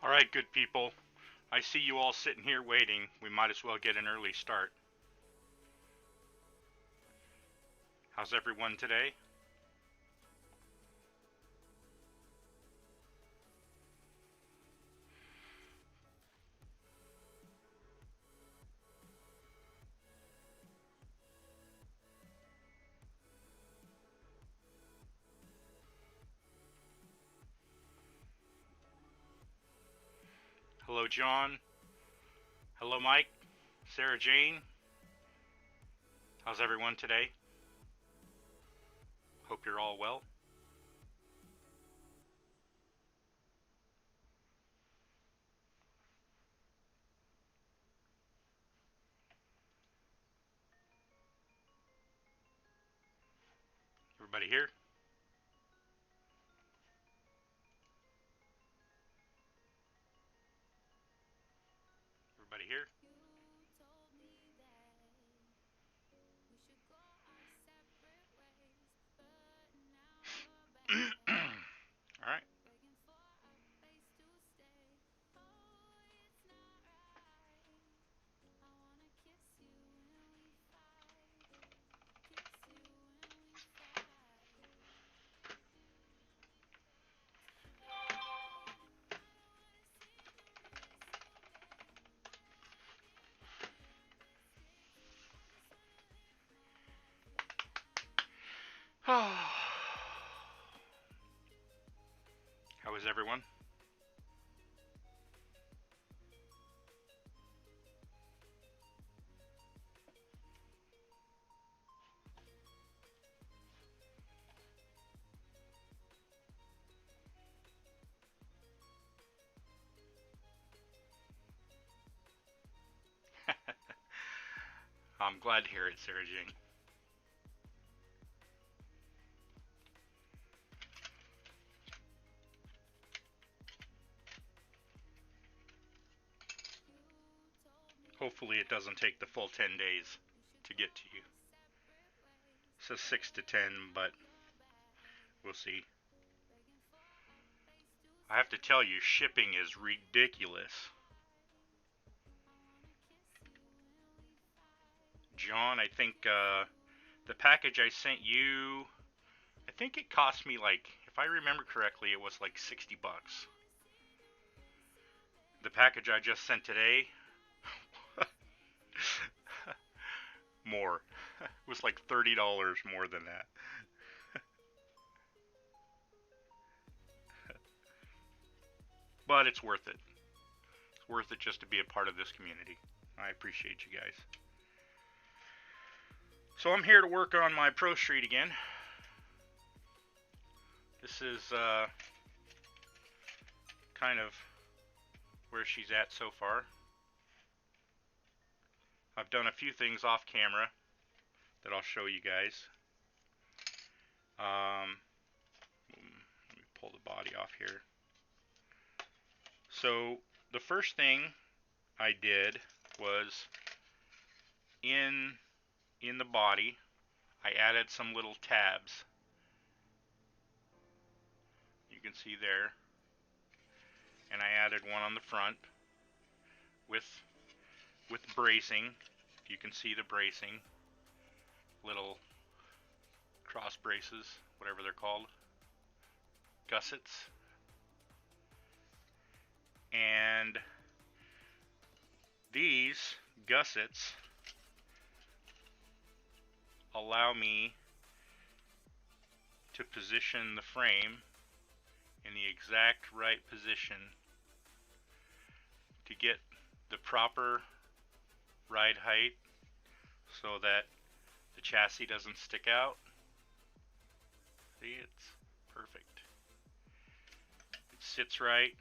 Alright, good people. I see you all sitting here waiting. We might as well get an early start. How's everyone today? Hello, John. Hello, Mike. Sarah Jane. How's everyone today? Hope you're all well. Everybody here? Everybody here? Alright. How is everyone? I'm glad to hear it, Sarah Jane. Hopefully it doesn't take the full 10 days to get to you. It says 6 to 10, but we'll see. I have to tell you, shipping is ridiculous. John, I think the package I sent you, I think it cost me like, if I remember correctly, it was like 60 bucks. The package I just sent today, more. It was like $30 more than that. But it's worth it. It's worth it just to be a part of this community. I appreciate you guys. So I'm here to work on my Pro Street again. This is kind of where she's at so far. I've done a few things off camera that I'll show you guys. Let me pull the body off here. So the first thing I did was in the body, I added some little tabs. You can see there. And I added one on the front with bracing. You can see the bracing, little cross braces, whatever they're called, gussets. And these gussets allow me to position the frame in the exact right position to get the proper ride height so that the chassis doesn't stick out. See, it's perfect. It sits right.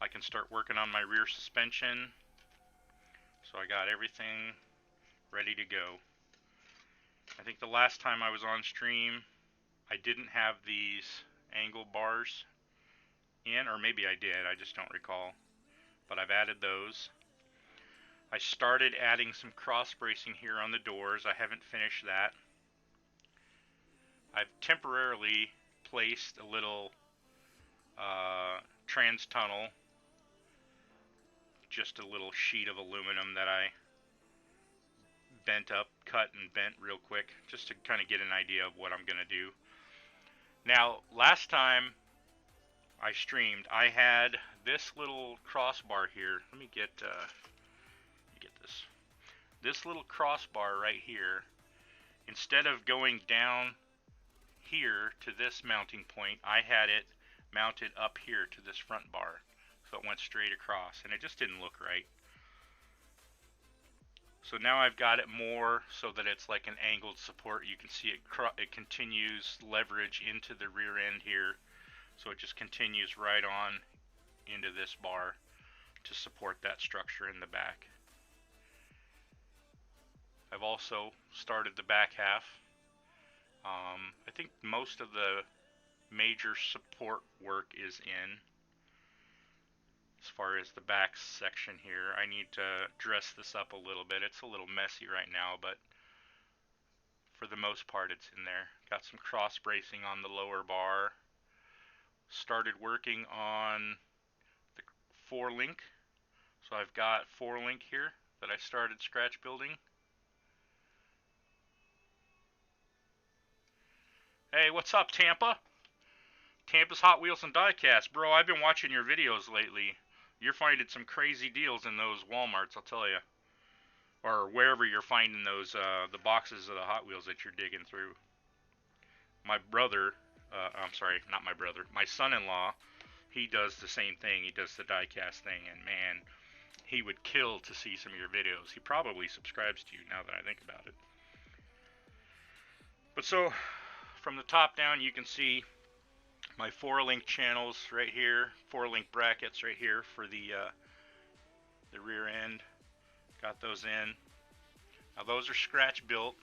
I can start working on my rear suspension. So I got everything ready to go. I think the last time I was on stream, I didn't have these angle bars in, or maybe I did, I just don't recall. But I've added those. I started adding some cross bracing here on the doors. I haven't finished that. I've temporarily placed a little trans tunnel just a little sheet of aluminum that I bent up, cut and bent real quick, just to kind of get an idea of what I'm going to do. Now, last time I streamed, I had this little crossbar here. Let me get this. This little crossbar right here, instead of going down here to this mounting point, I had it mounted up here to this front bar. So it went straight across, and it just didn't look right. So now I've got it more so that it's like an angled support. You can see it continues leverage into the rear end here. So it just continues right on into this bar to support that structure in the back. I've also started the back half. I think most of the major support work is in. As far as the back section here, I need to dress this up a little bit. It's a little messy right now, but for the most part it's in there. Got some cross bracing on the lower bar. Started working on the 4-link. So I've got 4-link here that I started scratch building. Hey, what's up, Tampa? Tampa's Hot Wheels and Diecast. Bro, I've been watching your videos lately. You're finding some crazy deals in those Walmarts, I'll tell you. Or wherever you're finding those, the boxes of the Hot Wheels that you're digging through. My brother, I'm sorry, not my brother, my son-in-law, he does the same thing. He does the diecast thing, and man, he would kill to see some of your videos. He probably subscribes to you now that I think about it. But so, from the top down, you can see my 4-link channels right here, 4-link brackets right here for the rear end. Got those in. Now those are scratch built.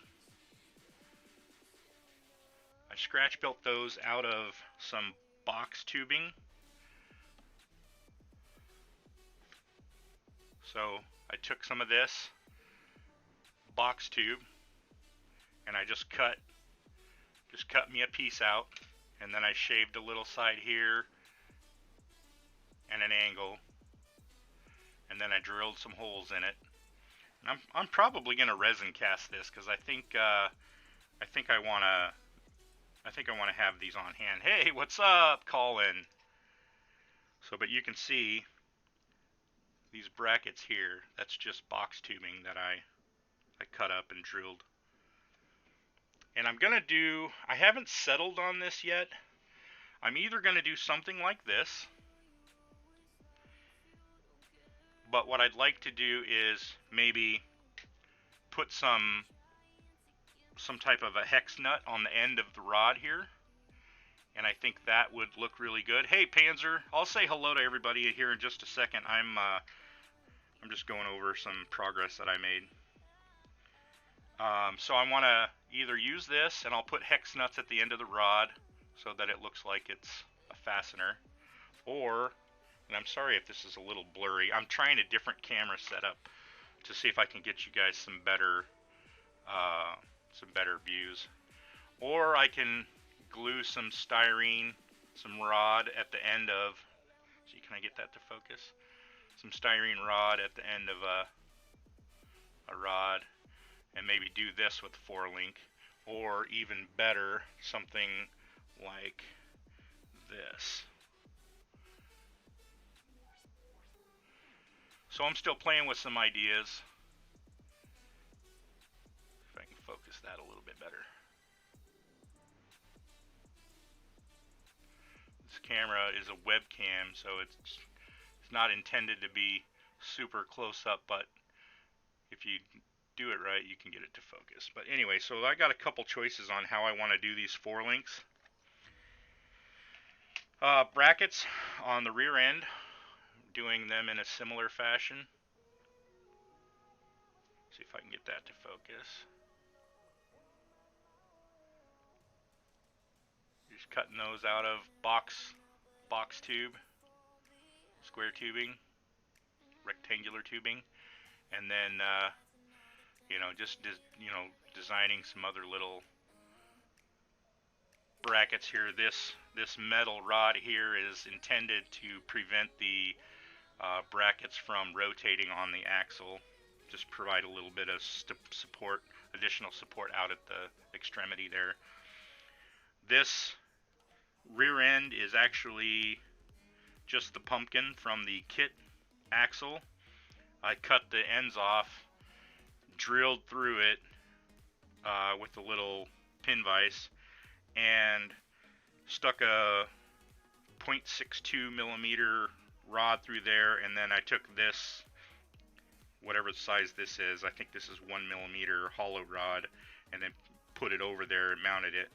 I scratch built those out of some box tubing. So I took some of this box tube and I just cut me a piece out, and then I shaved a little side here and an angle, and then I drilled some holes in it. And I'm probably gonna resin cast this because I think I wanna have these on hand. Hey, what's up, Colin? So, but you can see these brackets here. That's just box tubing that I cut up and drilled. And I'm gonna do. I haven't settled on this yet. I'm either gonna do something like this, but what I'd like to do is maybe put some type of a hex nut on the end of the rod here, and I think that would look really good. Hey Panzer, I'll say hello to everybody here in just a second. I'm just going over some progress that I made. So I want to either use this, and I'll put hex nuts at the end of the rod so that it looks like it's a fastener, or, and I'm sorry if this is a little blurry, I'm trying a different camera setup to see if I can get you guys some better views. Or I can glue some styrene, some rod at the end of, see, can I get that to focus? Some styrene rod at the end of a rod, and maybe do this with 4-link, or even better, something like this. So I'm still playing with some ideas. If I can focus that a little bit better. This camera is a webcam, so it's not intended to be super close up, but if you do it right, you can get it to focus. But anyway, so I got a couple choices on how I want to do these 4-links. Brackets on the rear end, doing them in a similar fashion. See if I can get that to focus. Just cutting those out of box tube, square tubing, rectangular tubing, and then you know, just designing some other little brackets here. This metal rod here is intended to prevent the brackets from rotating on the axle. Just provide a little bit of support, additional support out at the extremity there. This rear end is actually just the pumpkin from the kit axle. I cut the ends off, drilled through it with a little pin vise, and stuck a 0.62 millimeter rod through there, and then I took this, whatever size this is, I think this is 1 millimeter hollow rod, and then put it over there and mounted it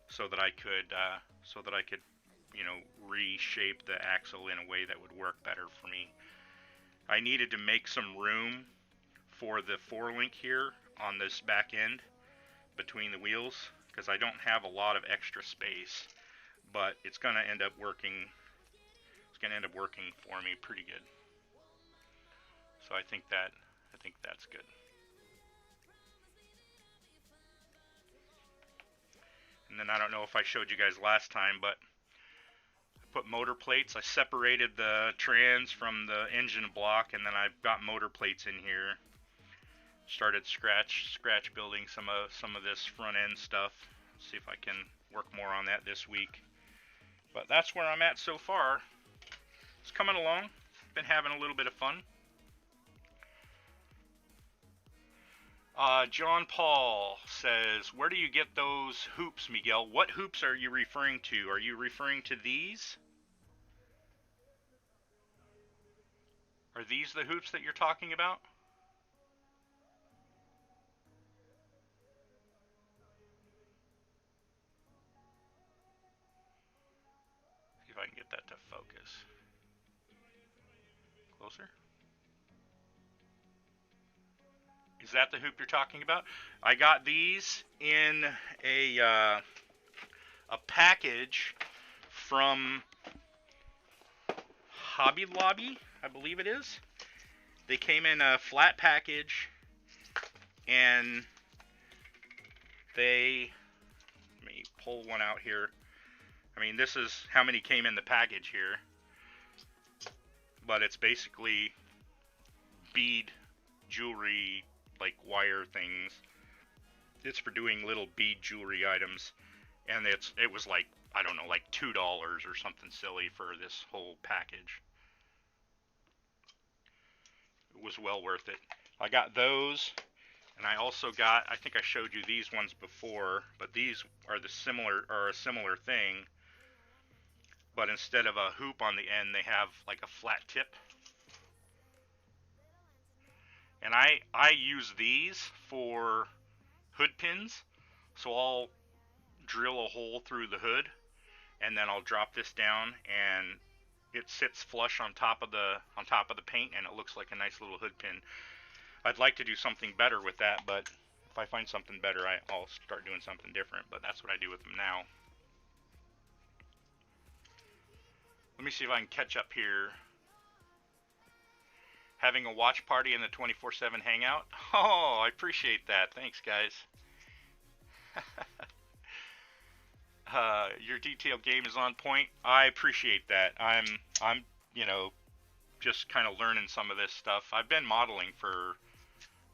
so that I could you know, reshape the axle in a way that would work better for me. I needed to make some room for the 4-link here on this back end between the wheels, because I don't have a lot of extra space, but it's going to end up working. It's going to end up working for me pretty good. So I think that's good. And then I don't know if I showed you guys last time, but I put motor plates. I separated the trans from the engine block, and then I've got motor plates in here. Started scratch building some of this front end stuff. See if I can work more on that this week. But that's where I'm at so far. It's coming along. Been having a little bit of fun. John Paul says, where do you get those hoops, Miguel? What hoops are you referring to? Are you referring to these? Are these the hoops that you're talking about? See if I can get that to focus. Closer. Is that the hoop you're talking about? I got these in a package from Hobby Lobby, I believe it is. They came in a flat package, and let me pull one out here. I mean, this is how many came in the package here, but it's basically bead jewelry, like wire things. It's for doing little bead jewelry items, and it was like, I don't know, like $2 or something silly for this whole package. It was well worth it. I got those, and I also got, I think I showed you these ones before, but these are a similar thing, but instead of a hoop on the end, they have like a flat tip. And I use these for hood pins, so I'll drill a hole through the hood, and then I'll drop this down, and it sits flush on top of the paint, and it looks like a nice little hood pin. I'd like to do something better with that, but if I find something better, I'll start doing something different, but that's what I do with them now. Let me see if I can catch up here. Having a watch party in the 24/7 hangout? Oh, I appreciate that. Thanks, guys. Your detailed game is on point. I appreciate that. I'm you know, just kind of learning some of this stuff. I've been modeling for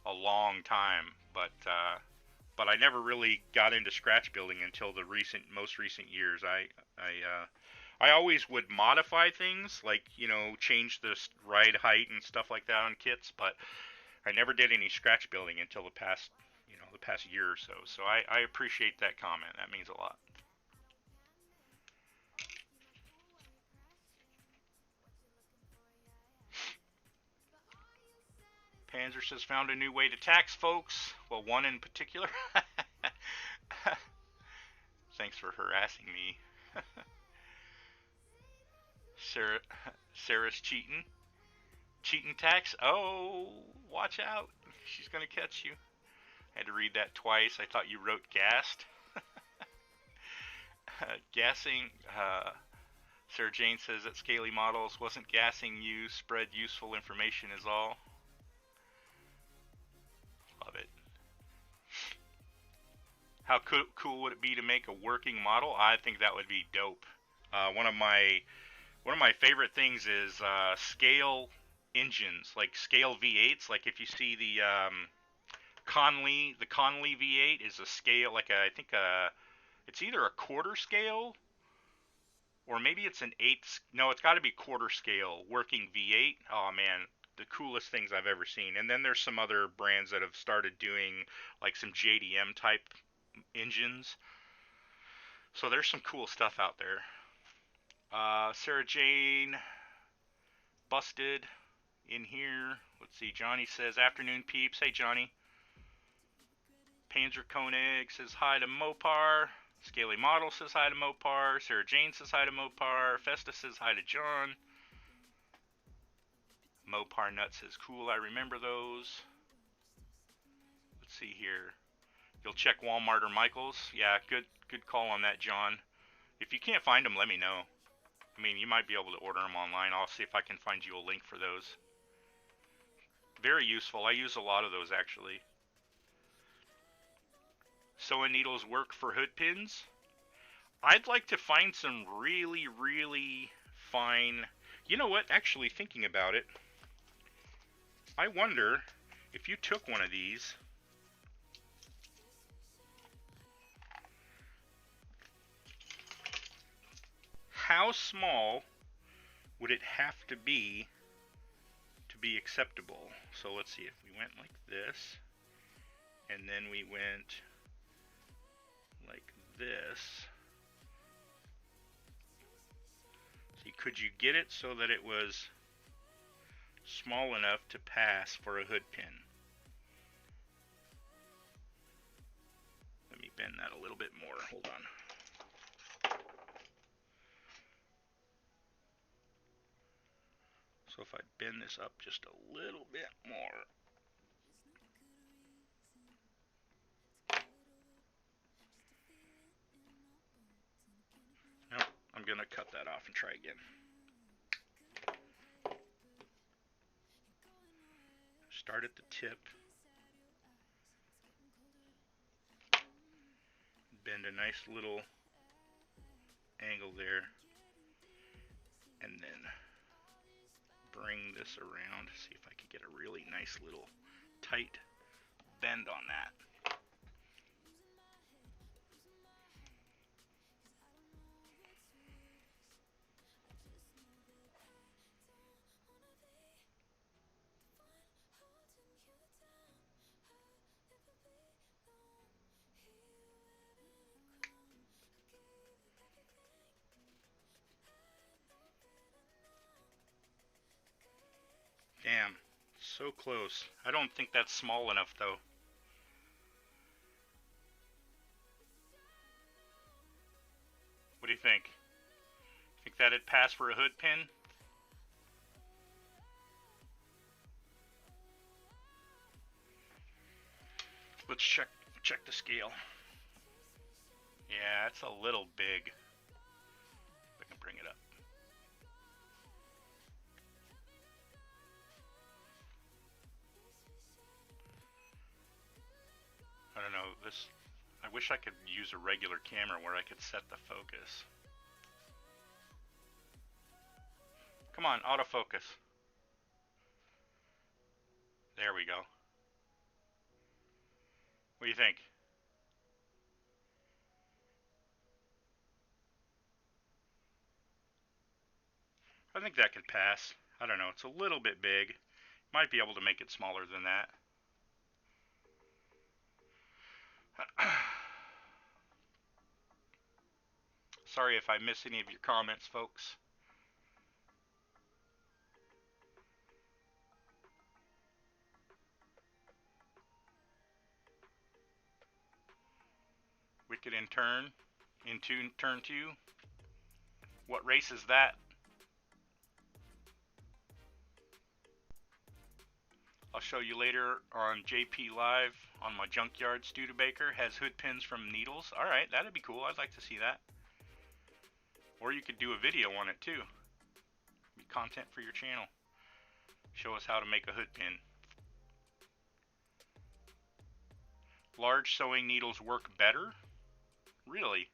a long time, but I never really got into scratch building until the most recent years. I always would modify things, like, you know, change the ride height and stuff like that on kits, but I never did any scratch building until the past year or so. So I appreciate that comment. That means a lot. Panzer says, found a new way to tax folks. Well, one in particular. Thanks for harassing me. Sarah's cheating. Cheating tax? Oh, watch out. She's going to catch you. I had to read that twice. I thought you wrote gassed. Gassing. Sarah Jane says that Scaly Models wasn't gassing you. Spread useful information is all. Love it. How cool would it be to make a working model? I think that would be dope. One of my favorite things is scale engines, like scale V8s. Like if you see the Conley V8 is a scale, like I think it's either a quarter scale or maybe it's an eighth. No, it's got to be quarter scale working V8. Oh man, the coolest things I've ever seen. And then there's some other brands that have started doing like some JDM type engines. So there's some cool stuff out there. Sarah Jane busted in here. Let's see. Johnny says afternoon peeps. Hey Johnny. Panzer Koenig says hi to Mopar. Scaly Model says hi to Mopar. Sarah Jane says hi to Mopar. Festus says hi to John. Mopar Nut says cool, I remember those. Let's see here. You'll check Walmart or Michael's. Yeah, good call on that, John. If you can't find them, let me know. I mean, you might be able to order them online. I'll see if I can find you a link for those. Very useful. I use a lot of those actually. Sewing needles work for hood pins. I'd like to find some really, really fine... You know what? Actually, thinking about it, I wonder if you took one of these... How small would it have to be acceptable? So let's see, if we went like this, and then we went like this. See, could you get it so that it was small enough to pass for a hood pin? Let me bend that a little bit more. Hold on. So if I bend this up just a little bit more. Nope, I'm going to cut that off and try again. Start at the tip. Bend a nice little angle there. And then bring this around, see if I could get a really nice little tight bend on that. Damn, so close. I don't think that's small enough though. What do you think? Think that'd pass for a hood pin? Let's check the scale. Yeah, it's a little big. If I can bring it up. I don't know, this, I wish I could use a regular camera where I could set the focus. Come on, autofocus. There we go. What do you think? I think that could pass. I don't know, it's a little bit big. Might be able to make it smaller than that. Sorry if I miss any of your comments, folks. Wicked in turn. Into turn 2. What race is that? I'll show you later on JP Live on my junkyard. Studebaker has hood pins from Needles. Alright, that'd be cool. I'd like to see that. Or you could do a video on it too. Be content for your channel. Show us how to make a hood pin. Large sewing needles work better? Really?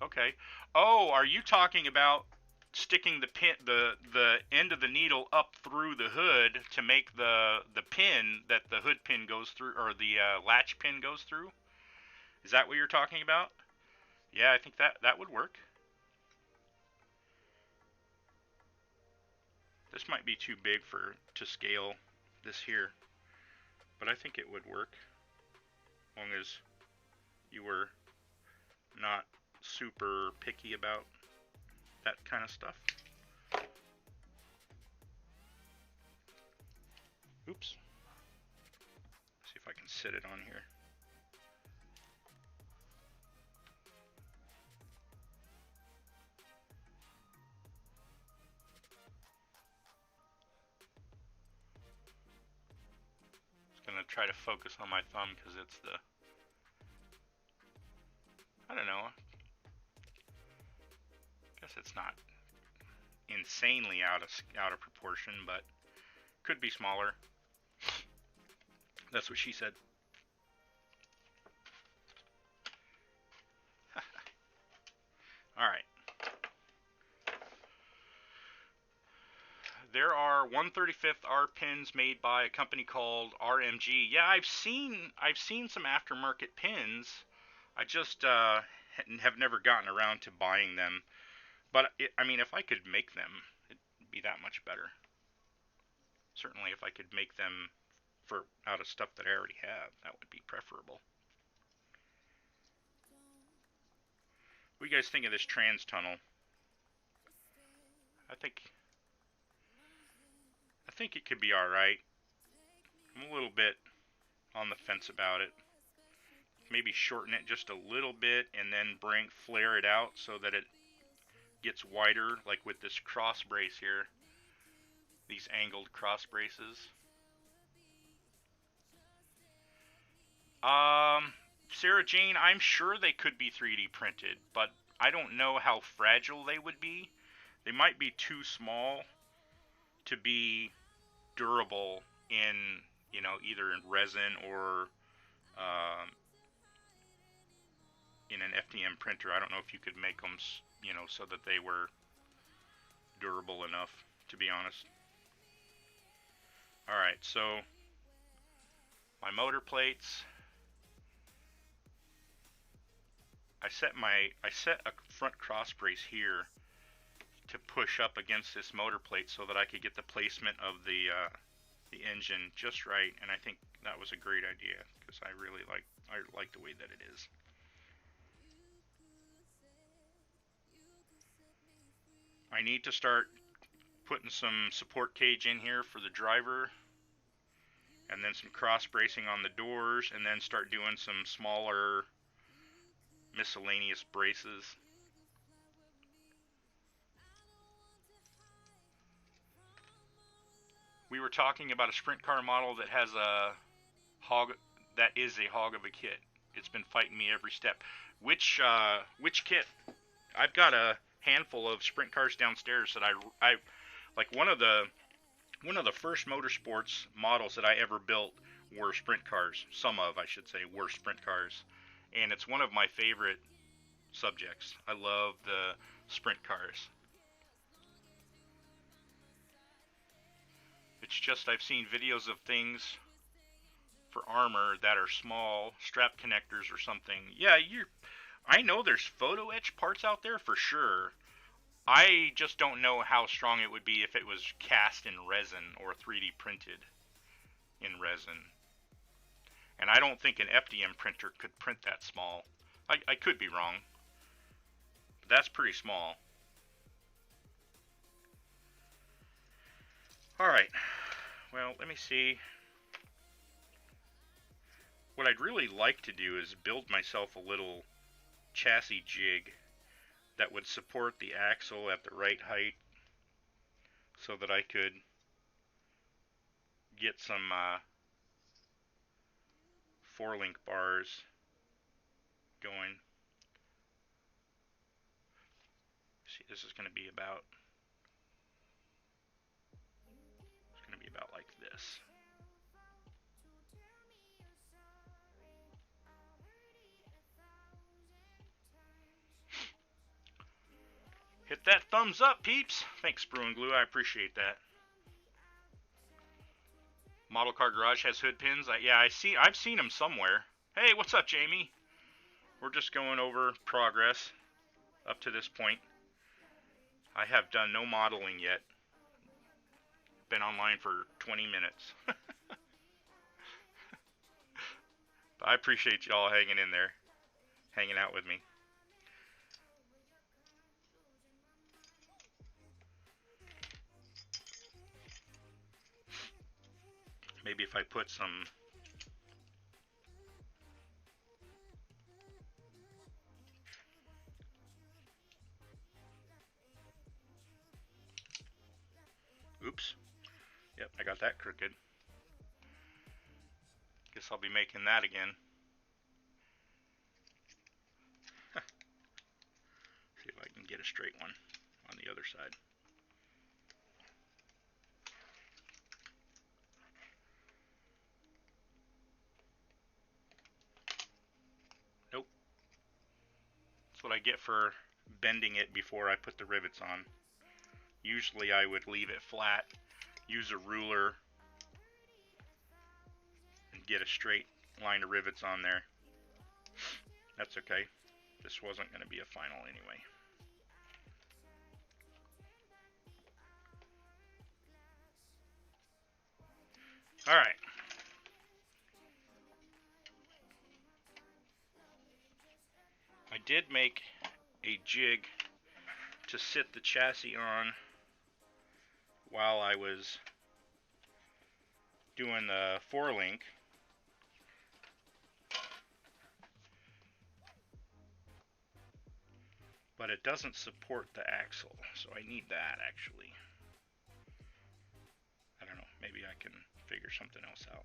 Okay. Oh, are you talking about... sticking the end of the needle up through the hood to make the pin that the hood pin goes through, or the latch pin goes through. Is that what you're talking about? Yeah, I think that would work. This might be too big to scale this here, but I think it would work, as long as you were not super picky about that kind of stuff. Oops. See if I can sit it on here. Gonna try to focus on my thumb because it's the, I don't know, I guess it's not insanely out of proportion, but could be smaller. That's what she said. Alright. There are 1/35 R pins made by a company called RMG. Yeah, I've seen some aftermarket pins. I just have never gotten around to buying them. But I mean, if I could make them, it'd be that much better. Certainly, if I could make them out of stuff that I already have, that would be preferable. What do you guys think of this trans tunnel? I think it could be alright. I'm a little bit on the fence about it. Maybe shorten it just a little bit and then flare it out so that it gets wider, like with this cross brace here. These angled cross braces. Sarah Jane, I'm sure they could be 3D printed, but I don't know how fragile they would be. They might be too small to be durable in, either in resin or in an FDM printer. I don't know if you could make them, so that they were durable enough, to be honest. Alright, so my motor plates. I set a front cross brace here to push up against this motor plate so that I could get the placement of the engine just right, and I think that was a great idea because I really like the way that it is. I need to start putting some support cage in here for the driver, and then some cross bracing on the doors, and then start doing some smaller miscellaneous braces. We were talking about a sprint car model that has a hog, that is a hog of a kit. It's been fighting me every step. Which kit? I've got a handful of sprint cars downstairs that I like. One of the first motorsports models that I ever built were sprint cars. Some of, I should say, were sprint cars, and it's one of my favorite subjects. I love the sprint cars. It's just I've seen videos of things for armor that are small strap connectors or something. Yeah, I know there's photo etch parts out there for sure. I just don't know how strong it would be if it was cast in resin or 3D printed in resin. And I don't think an FDM printer could print that small. I could be wrong, but that's pretty small. Alright, well, let me see. What I'd really like to do is build myself a little chassis jig that would support the axle at the right height so that I could get some 4-link bars going. See, this is going to be about like this. Hit that thumbs up, peeps. Thanks, Brew and Glue. I appreciate that. Model Car Garage has hood pins. Yeah, I've seen them somewhere. Hey, what's up, Jamie? We're just going over progress up to this point. I have done no modeling yet. Been online for 20 minutes. But I appreciate y'all hanging in there, hanging out with me. Maybe if I put some oops. Yep, I got that crooked. Guess I'll be making that again. See if I can get a straight one on the other side. Nope. That's what I get for bending it before I put the rivets on. Usually I would leave it flat, use a ruler, and get a straight line of rivets on there. That's okay. This wasn't going to be a final anyway. Alright. I did make a jig to sit the chassis on while I was doing the 4-link. But it doesn't support the axle, so I need that actually. I don't know, maybe I can figure something else out.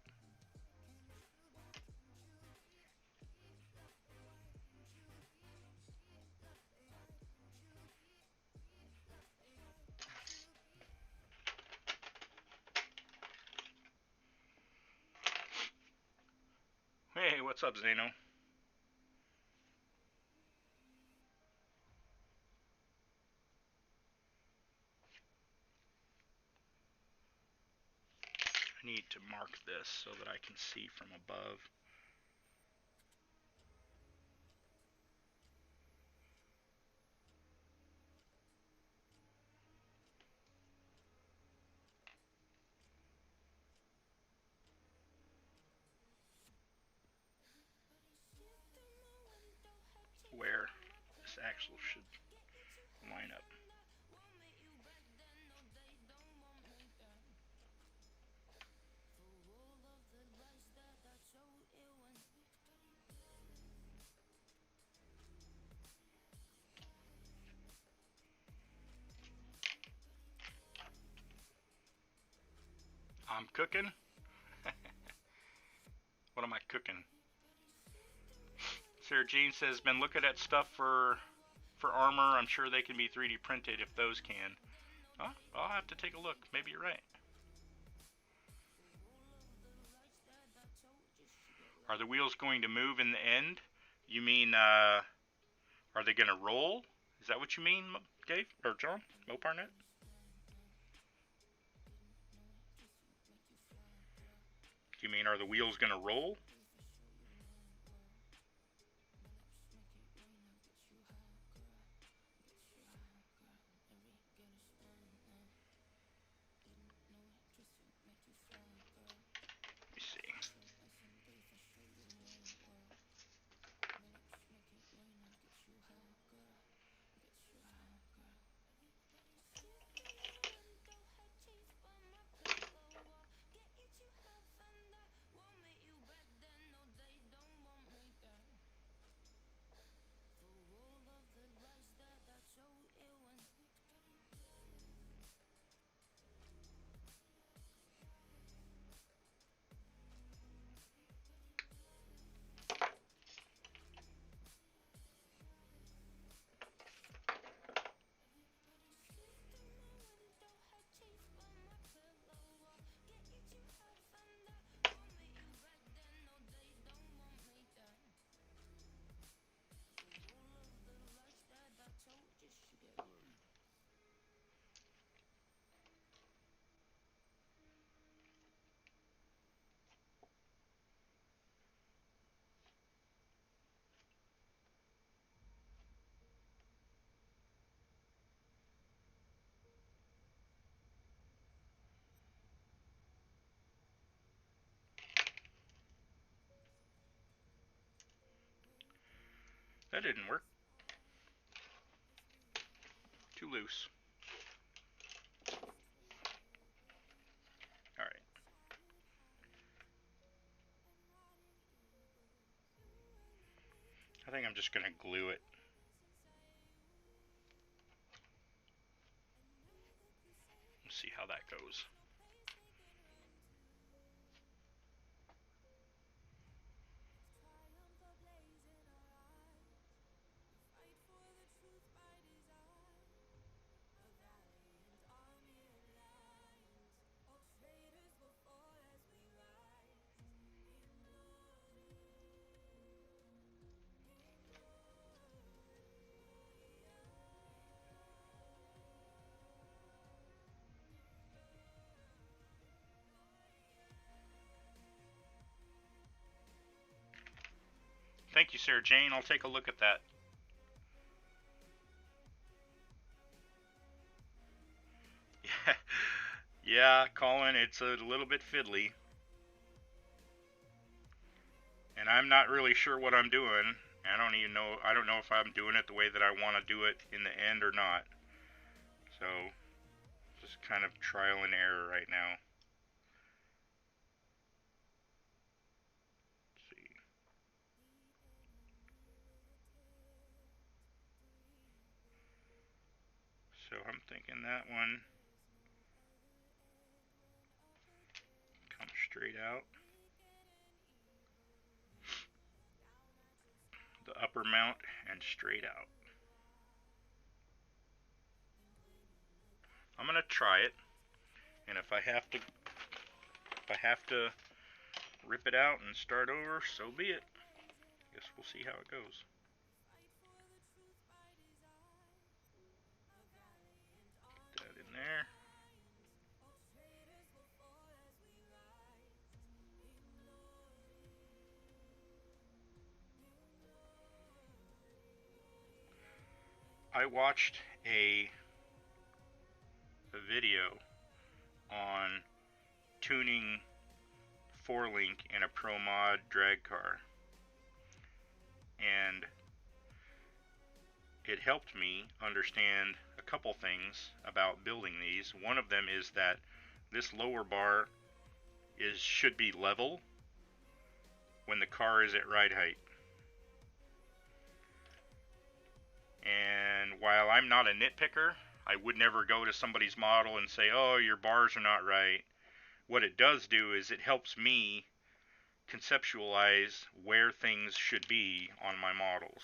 Hey, what's up, Zeno? I need to mark this so that I can see from above. Where this axle should line up. I'm cooking. What am I cooking? Sarah Jean says, been looking at stuff for armor. I'm sure they can be 3D printed if those can. Oh, I'll have to take a look. Maybe you're right. Are the wheels going to move in the end? You mean, are they going to roll? Is that what you mean, Dave? Or John? Moparnet? Do you mean, are the wheels going to roll? Let me see. That didn't work. Too loose. Alright. I think I'm just going to glue it. Let's see how that goes. Thank you, Sarah Jane. I'll take a look at that. Yeah, yeah, Colin, it's a little bit fiddly. And I'm not really sure what I'm doing. I don't know if I'm doing it the way that I want to do it in the end or not. So, just kind of trial and error right now. Let's see. So I'm thinking that one comes straight out. The upper mount and straight out. I'm gonna try it, and if I have to rip it out and start over, so be it. Guess we'll see how it goes. Put that in there. I watched a video on tuning 4-link in a Pro Mod drag car, and it helped me understand a couple things about building these. One of them is that this lower bar should be level when the car is at ride height. And while I'm not a nitpicker, I would never go to somebody's model and say, oh, your bars are not right. What it does do is it helps me conceptualize where things should be on my models.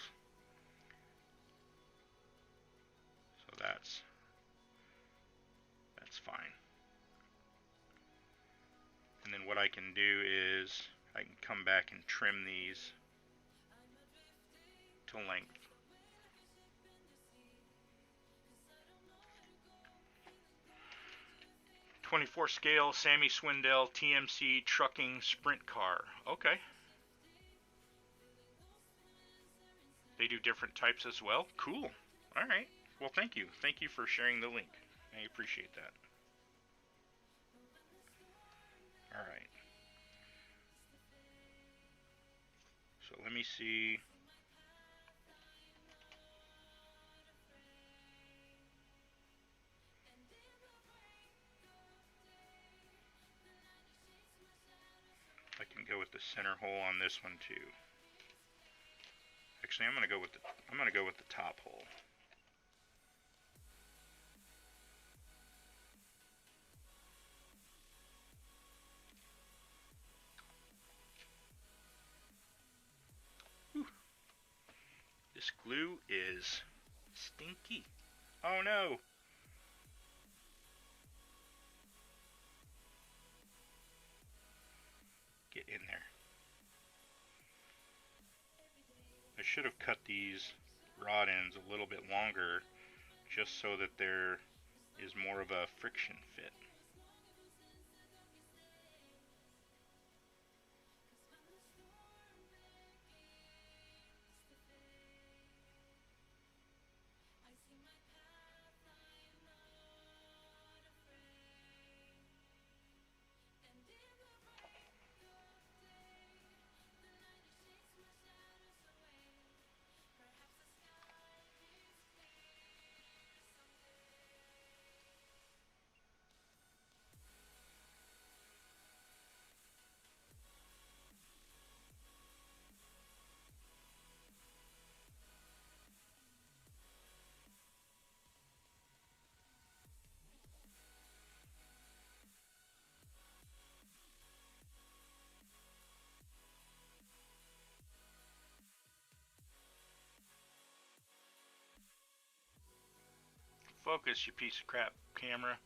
So that's fine. And then what I can do is I can come back and trim these to length. .24 scale Sammy Swindell TMC trucking sprint car. Okay. They do different types as well. Cool. All right. Well, thank you. Thank you for sharing the link. I appreciate that. All right. So let me see. I can go with the center hole on this one too. Actually, I'm gonna go with the top hole. Whew. This glue is stinky. Oh no! Get in there. I should have cut these rod ends a little bit longer just so that there is more of a friction fit. Focus, you piece of crap camera.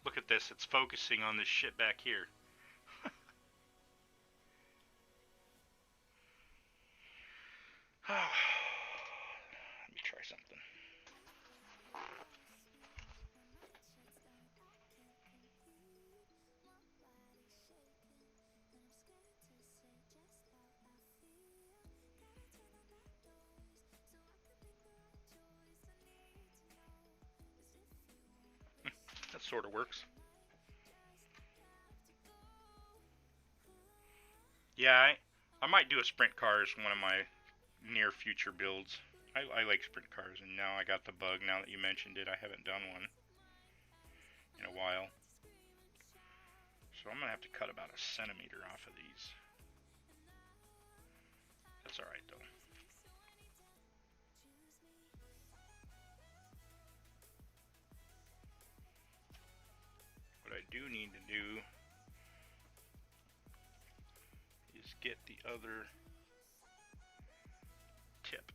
Look at this, it's focusing on this shit back here. Let me try something. That sort of works. Yeah, I might do a sprint car as one of my near future builds. I like sprint cars, and now I got the bug. Now that you mentioned it, I haven't done one in a while. So I'm going to have to cut about 1 centimeter off of these. That's alright though. What I do need to do is get the other tip.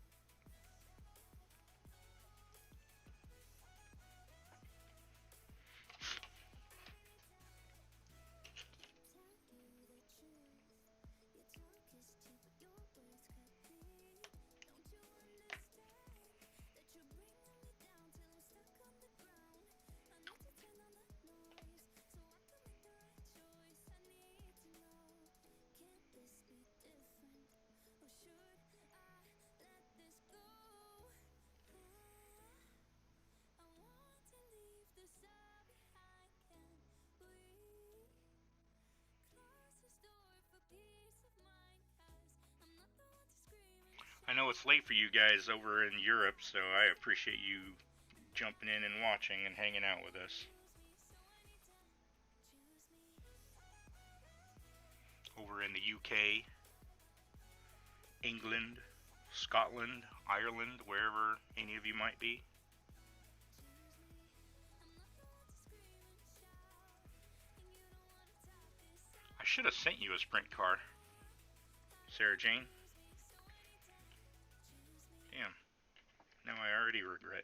I know it's late for you guys over in Europe, so I appreciate you jumping in and watching and hanging out with us. Over in the UK, England, Scotland, Ireland, wherever any of you might be. I should have sent you a sprint car, Sarah Jane. Damn. Now I already regret.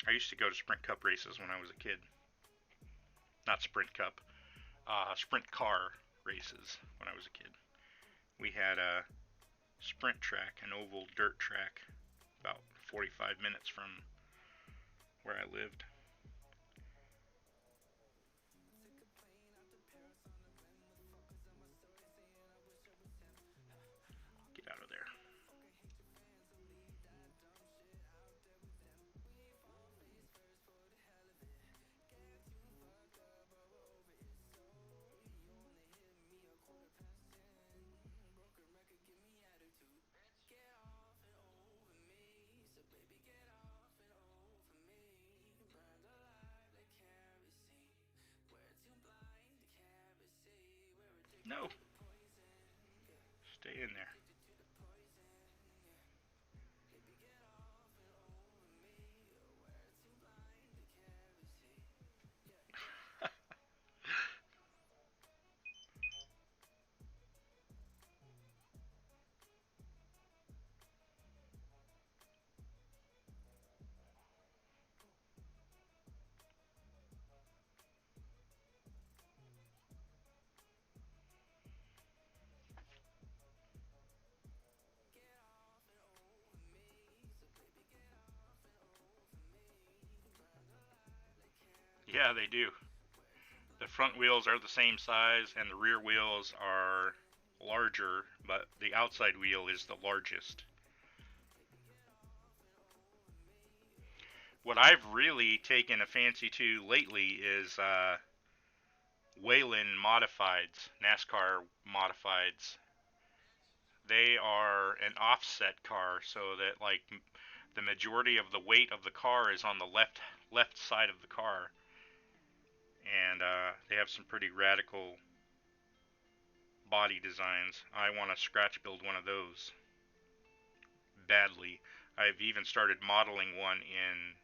I used to go to Sprint Cup races when I was a kid. Not Sprint Cup, Sprint car races when I was a kid. We had a sprint track, an oval dirt track, about 45 minutes from where I lived. Get out of there. No. Stay in there. Yeah, they do. The front wheels are the same size and the rear wheels are larger, but the outside wheel is the largest. What I've really taken a fancy to lately is Whelen modifieds, NASCAR modifieds. They are an offset car, so that like the majority of the weight of the car is on the left side of the car, and they have some pretty radical body designs. I want to scratch build one of those badly. I've even started modeling one in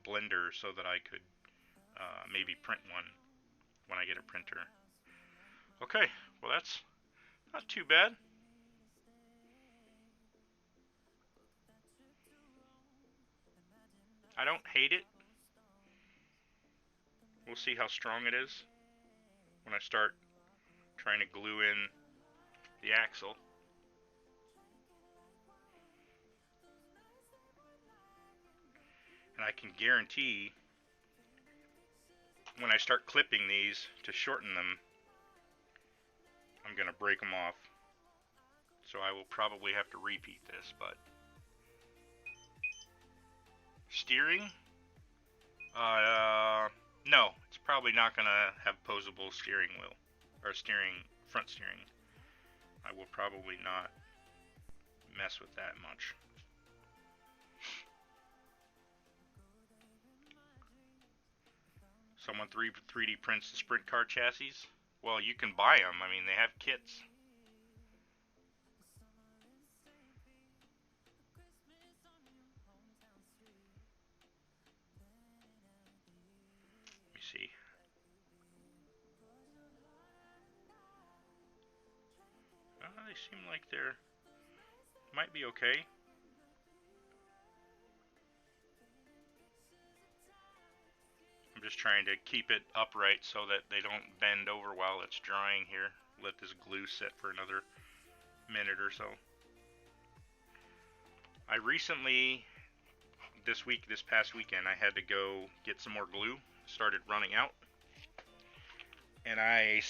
Blender so that I could maybe print one when I get a printer. Okay, well that's not too bad. I don't hate it. We'll see how strong it is when I start trying to glue in the axle. And I can guarantee when I start clipping these to shorten them, I'm going to break them off. So I will probably have to repeat this, but steering? No, it's probably not going to have posable steering wheel, or front steering. I will probably not mess with that much. Someone 3D prints the sprint car chassis? Well, you can buy them. I mean, they have kits. Let me see. They seem like they're might be okay. I'm just trying to keep it upright so that they don't bend over while it's drying here. Let this glue sit for another minute or so. I recently, this past weekend, I had to go get some more glue. Started running out. And I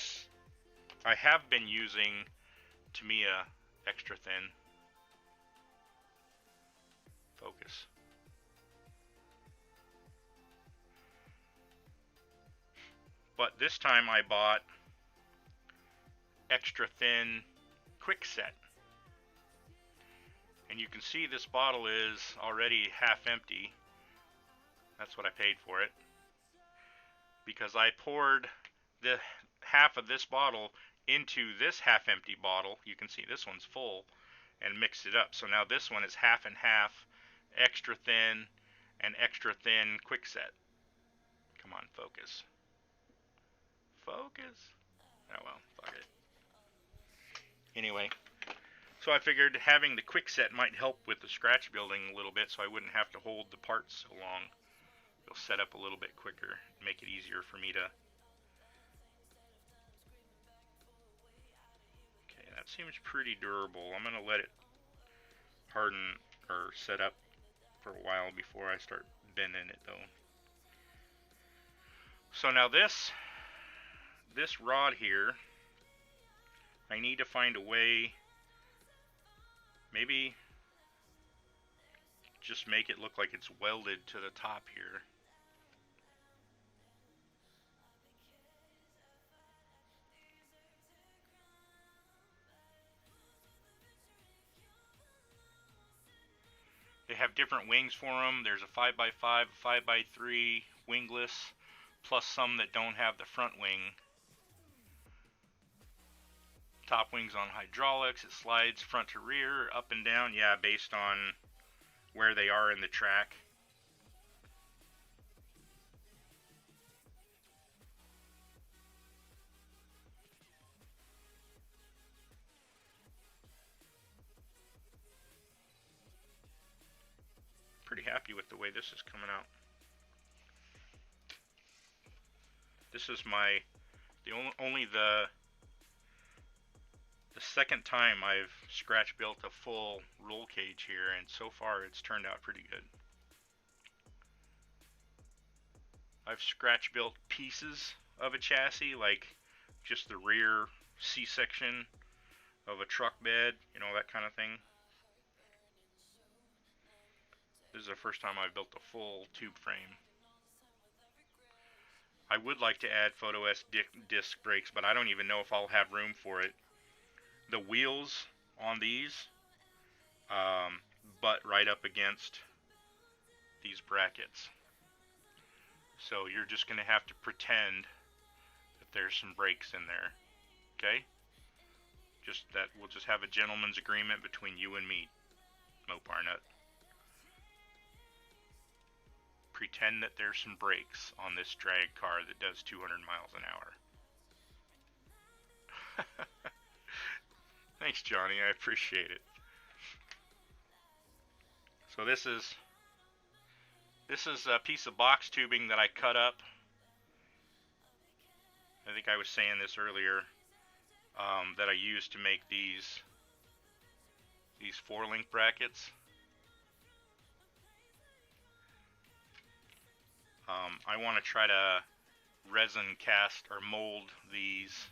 have been using Tamiya extra thin. Focus. But this time I bought extra thin quick set. And you can see this bottle is already half empty. That's what I paid for it. Because I poured the half of this bottle into this half empty bottle. You can see this one's full, and mixed it up. So now this one is half and half, extra thin and extra thin quick set. Come on, focus. Focus. Oh well, fuck it. Anyway, so I figured having the quick set might help with the scratch building a little bit so I wouldn't have to hold the parts so long. It'll set up a little bit quicker, make it easier for me to... Okay, that seems pretty durable. I'm going to let it harden or set up for a while before I start bending it though. So now this rod here, I need to find a way, maybe just make it look like it's welded to the top here. They have different wings for them. There's a 5x5, 5x3 wingless, plus some that don't have the front wing. Top wing's on hydraulics. It slides front to rear, up and down. Yeah, based on where they are in the track. Pretty happy with the way this is coming out. This is only the second time I've scratch built a full roll cage here, and so far it's turned out pretty good. I've scratch built pieces of a chassis, like just the rear C-section of a truck bed, you know, that kind of thing. This is the first time I've built a full tube frame. I would like to add Photo S disc brakes, but I don't even know if I'll have room for it. The wheels on these butt right up against these brackets. So you're just going to have to pretend that there's some brakes in there. Okay? Just that we'll just have a gentleman's agreement between you and me, Moparnut. Pretend that there's some brakes on this drag car that does 200 miles an hour. Thanks, Johnny. I appreciate it. So this is a piece of box tubing that I cut up. I think I was saying this earlier, that I used to make these 4-link brackets. I want to try to resin cast or mold these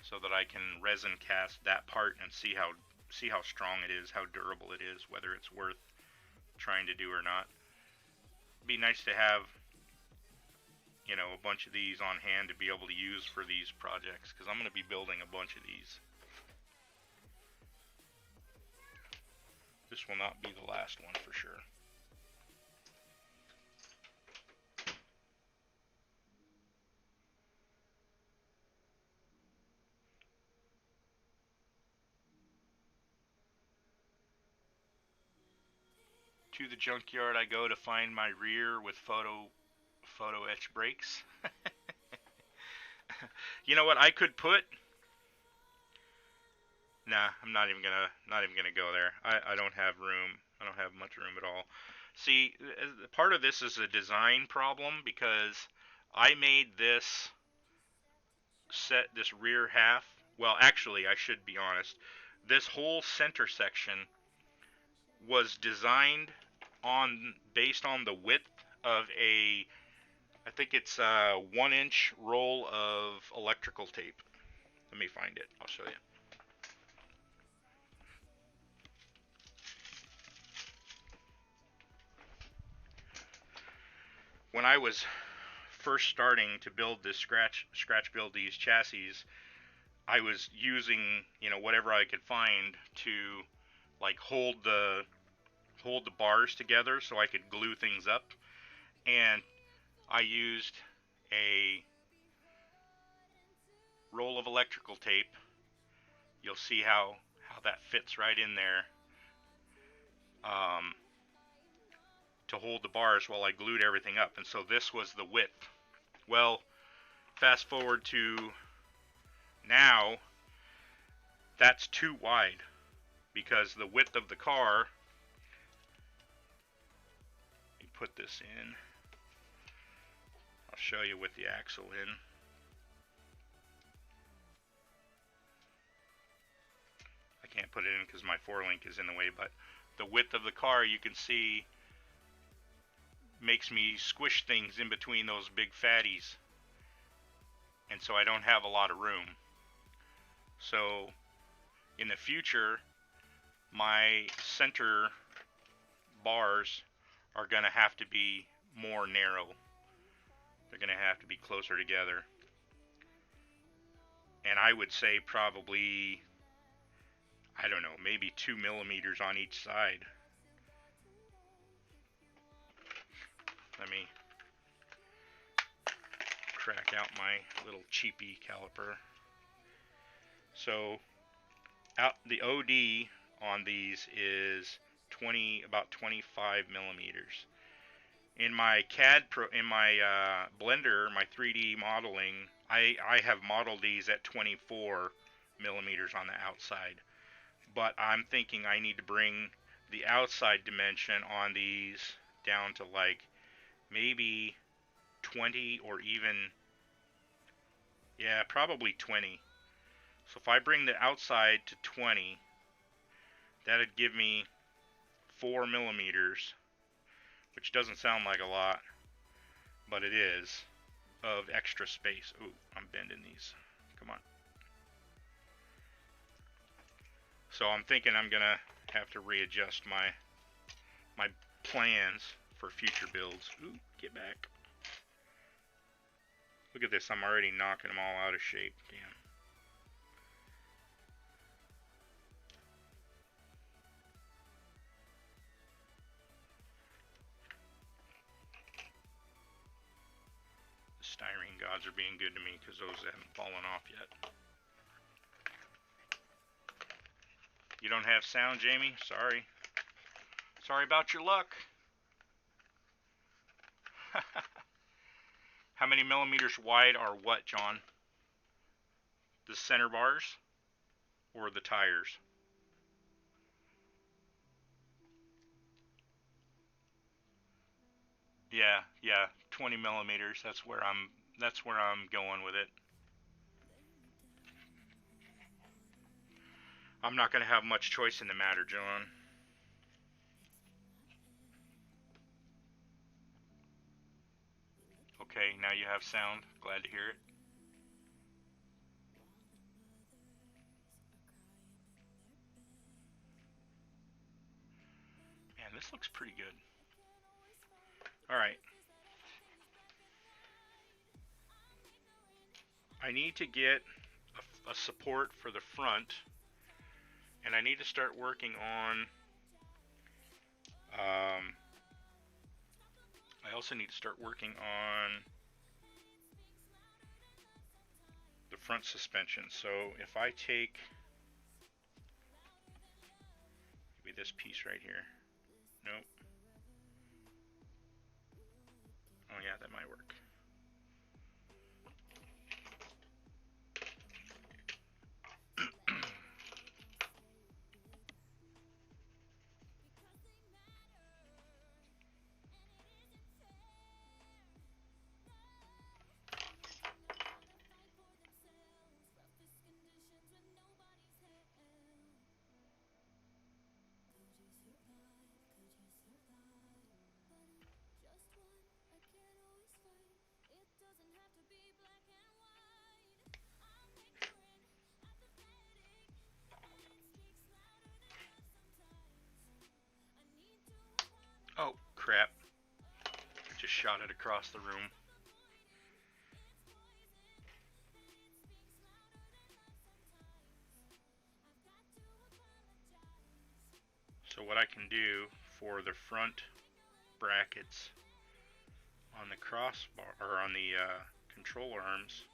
so that I can resin cast that part and see how strong it is, how durable it is, whether it's worth trying to do or not. It'd be nice to have, you know, a bunch of these on hand to be able to use for these projects, because I'm going to be building a bunch of these. This will not be the last one for sure. To the junkyard I go to find my rear with photo etch brakes. You know what I could put? Nah, I'm not even gonna go there. I don't have room. I don't have much room at all. See, part of this is a design problem, because I made this rear half. Well, actually, I should be honest. This whole center section was designed based on the width of I think it's a 1-inch roll of electrical tape. Let me find it. I'll show you. When I was first starting to build this scratch build these chassis, I was using, you know, whatever I could find to like hold the bars together so I could glue things up, and I used a roll of electrical tape. You'll see how that fits right in there, to hold the bars while I glued everything up. And so this was the width. Well, fast forward to now, that's too wide, because the width of the car, let me put this in, I'll show you with the axle in. I can't put it in because my 4-link is in the way, but the width of the car, you can see, makes me squish things in between those big fatties, and so I don't have a lot of room. So in the future, my center bars are going to have to be more narrow. They're going to have to be closer together. And I would say probably, I don't know, maybe 2 millimeters on each side. Let me crack out my little cheapy caliper. So the OD on these is about 25 millimeters. In my Blender, my 3D modeling, I have modeled these at 24 millimeters on the outside. But I'm thinking I need to bring the outside dimension on these down to like maybe 20, or even, yeah, probably 20. So if I bring the outside to 20, that'd give me 4 millimeters, which doesn't sound like a lot. but it is of extra space. Ooh, I'm bending these. Come on. So I'm thinking I'm gonna have to readjust my plans for future builds. Ooh, get back. Look at this, I'm already knocking them all out of shape. Damn. The styrene gods are being good to me because those haven't fallen off yet. You don't have sound, Jamie? Sorry. Sorry about your luck. How many millimeters wide are what, John? The center bars or the tires? Yeah, 20 millimeters. That's where I'm going with it. I'm not going to have much choice in the matter, John. Okay, now you have sound. Glad to hear it. Man, this looks pretty good. All right. I need to get a support for the front, and I need to start working on I also need to start working on the front suspension. So if I take maybe this piece right here. Nope. Oh yeah, that might work. Oh, crap. I just shot it across the room. So what I can do for the front brackets on the crossbar, or on the control arms,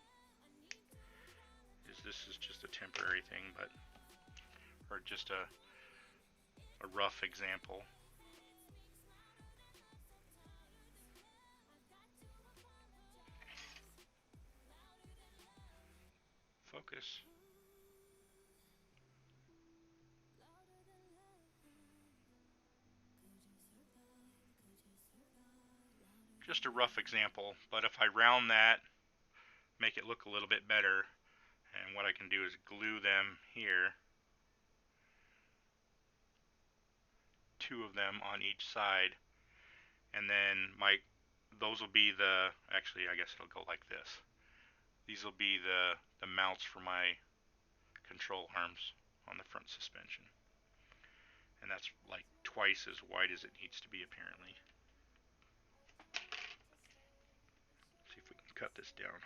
is this is just a temporary thing, but, or just a rough example. Focus. Just a rough example, but if I round that, make it look a little bit better, and what I can do is glue them here, 2 of them on each side, and then those will be the, actually I guess it'll go like this. These will be the mounts for my control arms on the front suspension. And that's like twice as wide as it needs to be apparently. See if we can cut this down.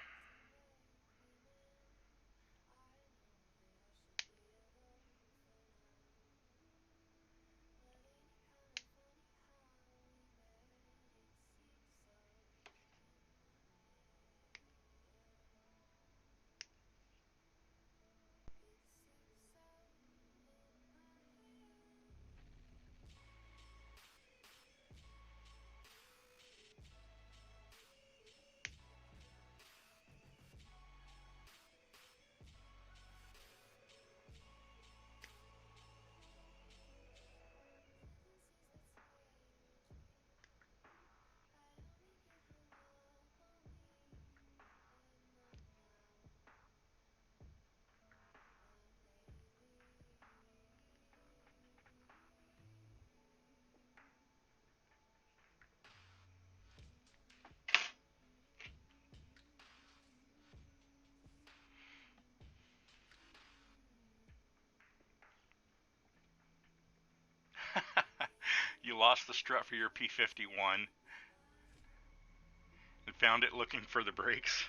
you lost the strut for your P51 and found it looking for the brakes.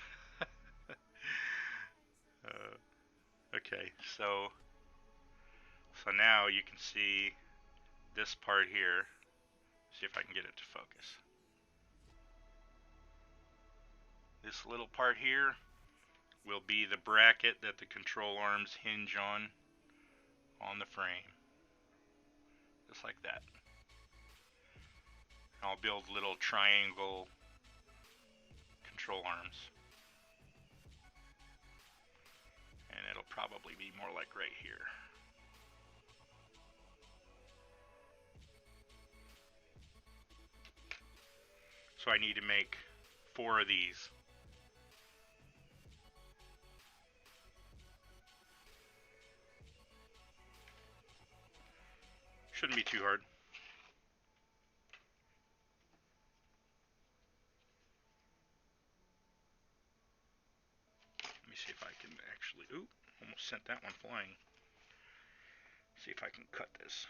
Okay, so now you can see this part here. See if I can get it to focus. This little part here will be the bracket that the control arms hinge on the frame. Just like that. I'll build little triangle control arms. And it'll probably be more like right here. So I need to make 4 of these. Shouldn't be too hard. Let me see if I can actually, ooh, almost sent that one flying. See if I can cut this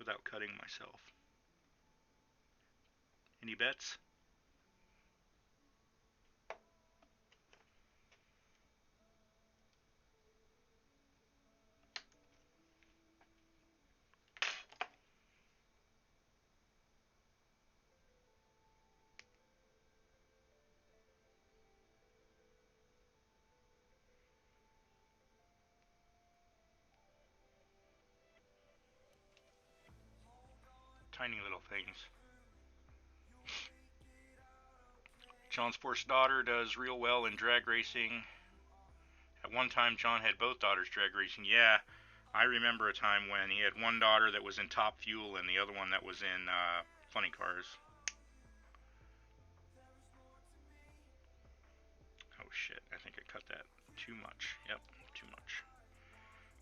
without cutting myself. Any bets? Tiny little things. John's sports daughter does real well in drag racing. At one time, John had both daughters drag racing. Yeah, I remember a time when he had one daughter that was in Top Fuel and the other one that was in Funny Cars. Oh shit, I think I cut that too much. Yep, too much.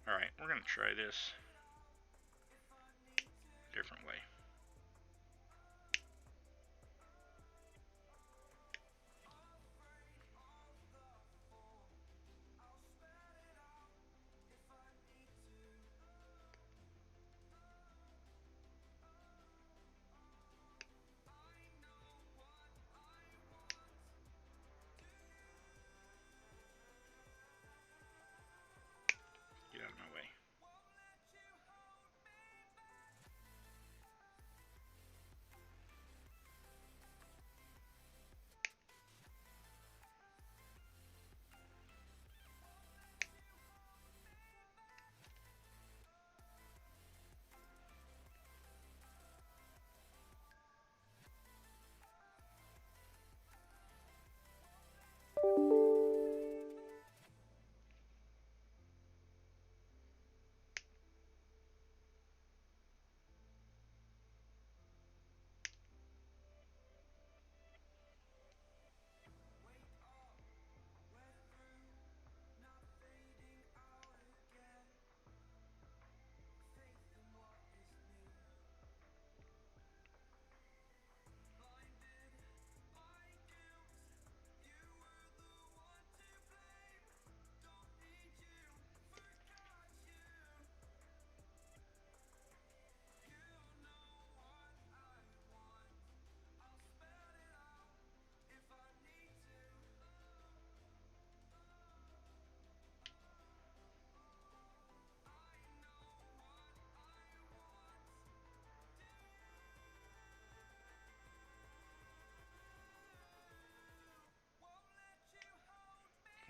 Alright, we're going to try this a different way. Get out of my way.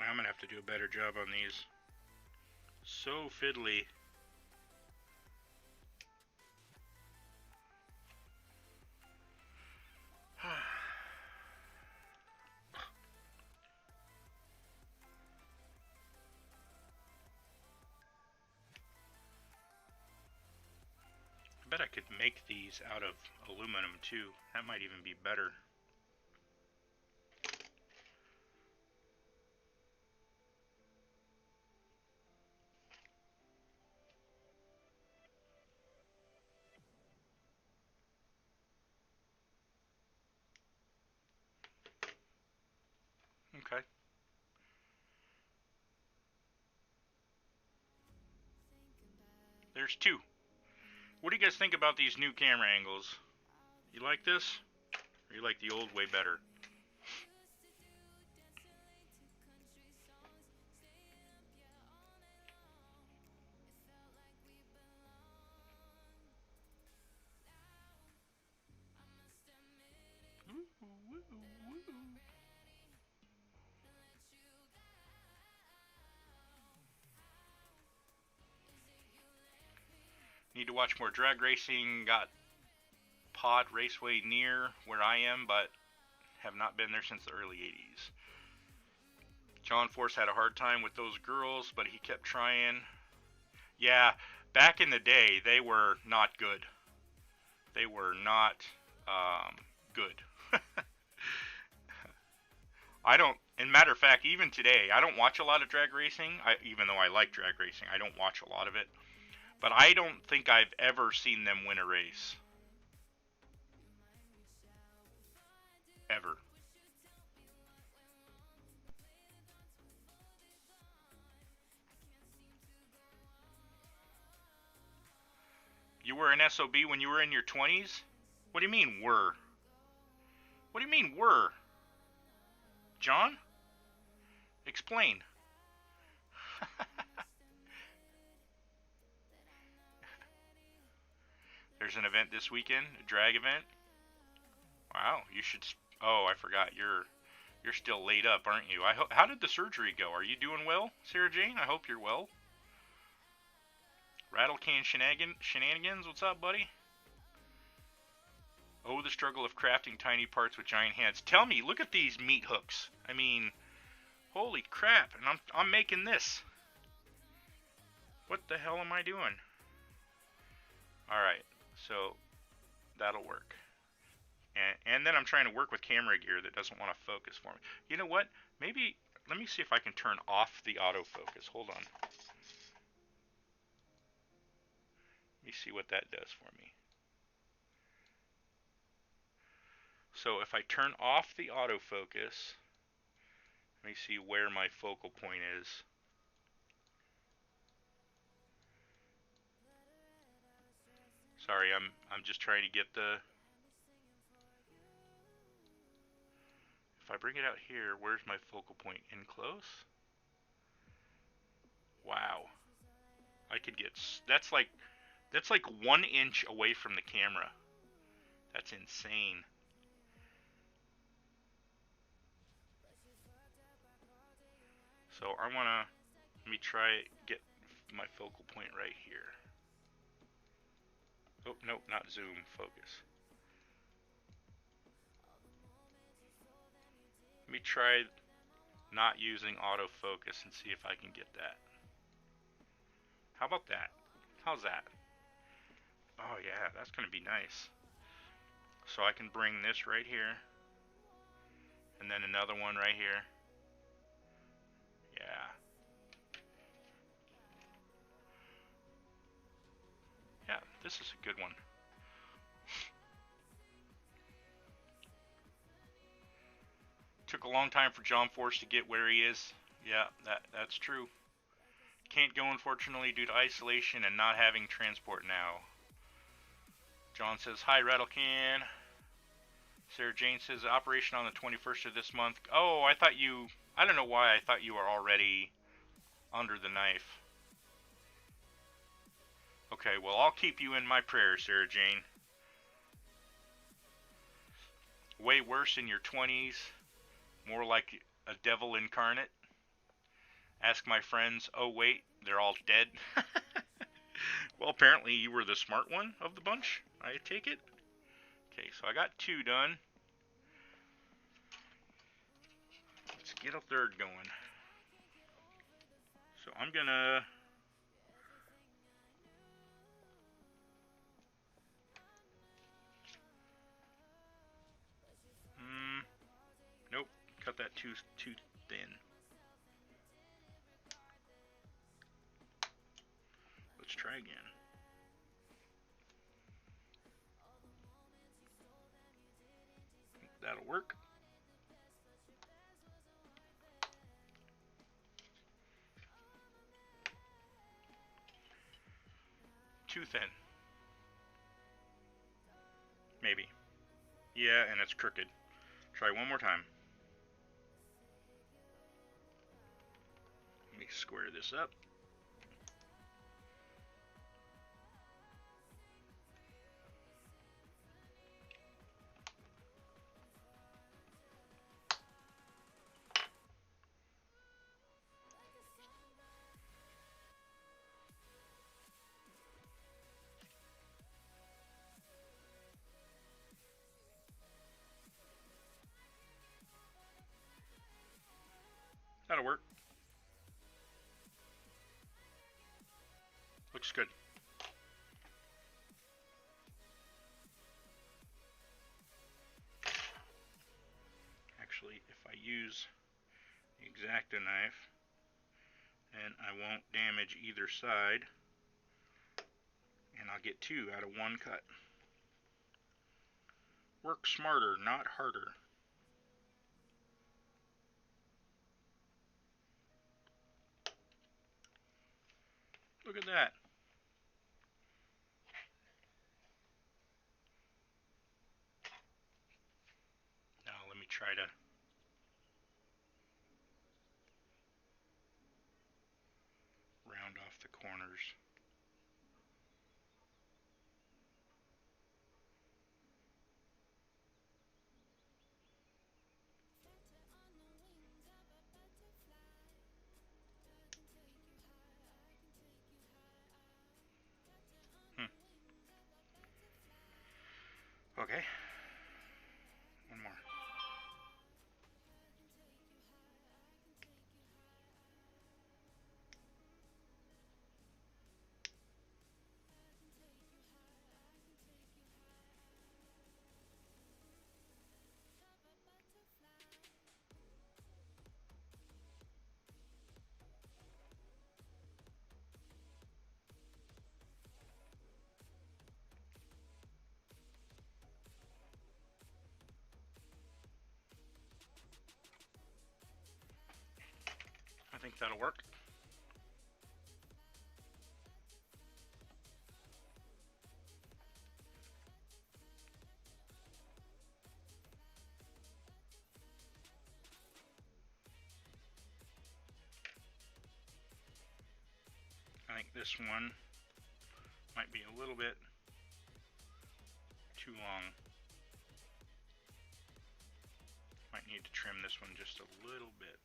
I'm going to have to do a better job on these. So fiddly. I bet I could make these out of aluminum too. That might even be better. Okay. There's 2. What do you guys think about these new camera angles? You like this? Or you like the old way better? Need to watch more drag racing. Got Pod Raceway near where I am, but have not been there since the early 80s. John Force had a hard time with those girls, but he kept trying. Yeah, back in the day, they were not good. They were not good. I don't, in matter of fact, even today, I don't watch a lot of drag racing. Even though I like drag racing, I don't watch a lot of it. But I don't think I've ever seen them win a race. Ever. You were an SOB when you were in your 20s? What do you mean, were? What do you mean, were? John? Explain. There's an event this weekend, a drag event. Wow, you should. Oh, I forgot. You're still laid up, aren't you? How did the surgery go? Are you doing well, Sarah Jane? I hope you're well. Rattlecan shenanigans. What's up, buddy? Oh, the struggle of crafting tiny parts with giant hands. Tell me, look at these meat hooks. I mean, holy crap! And I'm making this. What the hell am I doing? All right, so that'll work. And then I'm trying to work with camera gear that doesn't want to focus for me. You know what? Maybe, let me see if I can turn off the autofocus. Hold on. Let me see what that does for me. So if I turn off the autofocus, let me see where my focal point is. Sorry, I'm just trying to get the... If I bring it out here, where's my focal point? In close? Wow. I could get... That's like 1 inch away from the camera. That's insane. So I want to... Let me try get my focal point right here. Oh, nope, not zoom, focus. Let me try not using autofocus and see if I can get that. How about that? How's that? Oh yeah, that's gonna be nice. So I can bring this right here, and then another one right here. Yeah. Yeah, this is a good one. Took a long time for John Force to get where he is. Yeah, that's true. Can't go, unfortunately, due to isolation and not having transport now. John says, hi, Rattlecan. Sarah Jane says, operation on the 21st of this month. Oh, I don't know why I thought you were already under the knife. Okay, well, I'll keep you in my prayers, Sarah Jane. Way worse in your 20s. More like a devil incarnate. Ask my friends. Oh, wait, they're all dead. Well, apparently you were the smart one of the bunch, I take it. Okay, so I got 2 done. Let's get a 3rd going. So I'm gonna... Nope, cut that too thin. Let's try again. That'll work. Too thin. Maybe. Yeah, and it's crooked. Try one more time. Let me square this up. That'll work. Looks good. Actually, if I use the X-Acto knife, then I won't damage either side, and I'll get 2 out of 1 cut. Work smarter, not harder. Look at that. Now let me try to round off the corners. Okay. One more. I think that'll work. I think this one might be a little bit too long. Might need to trim this one just a little bit.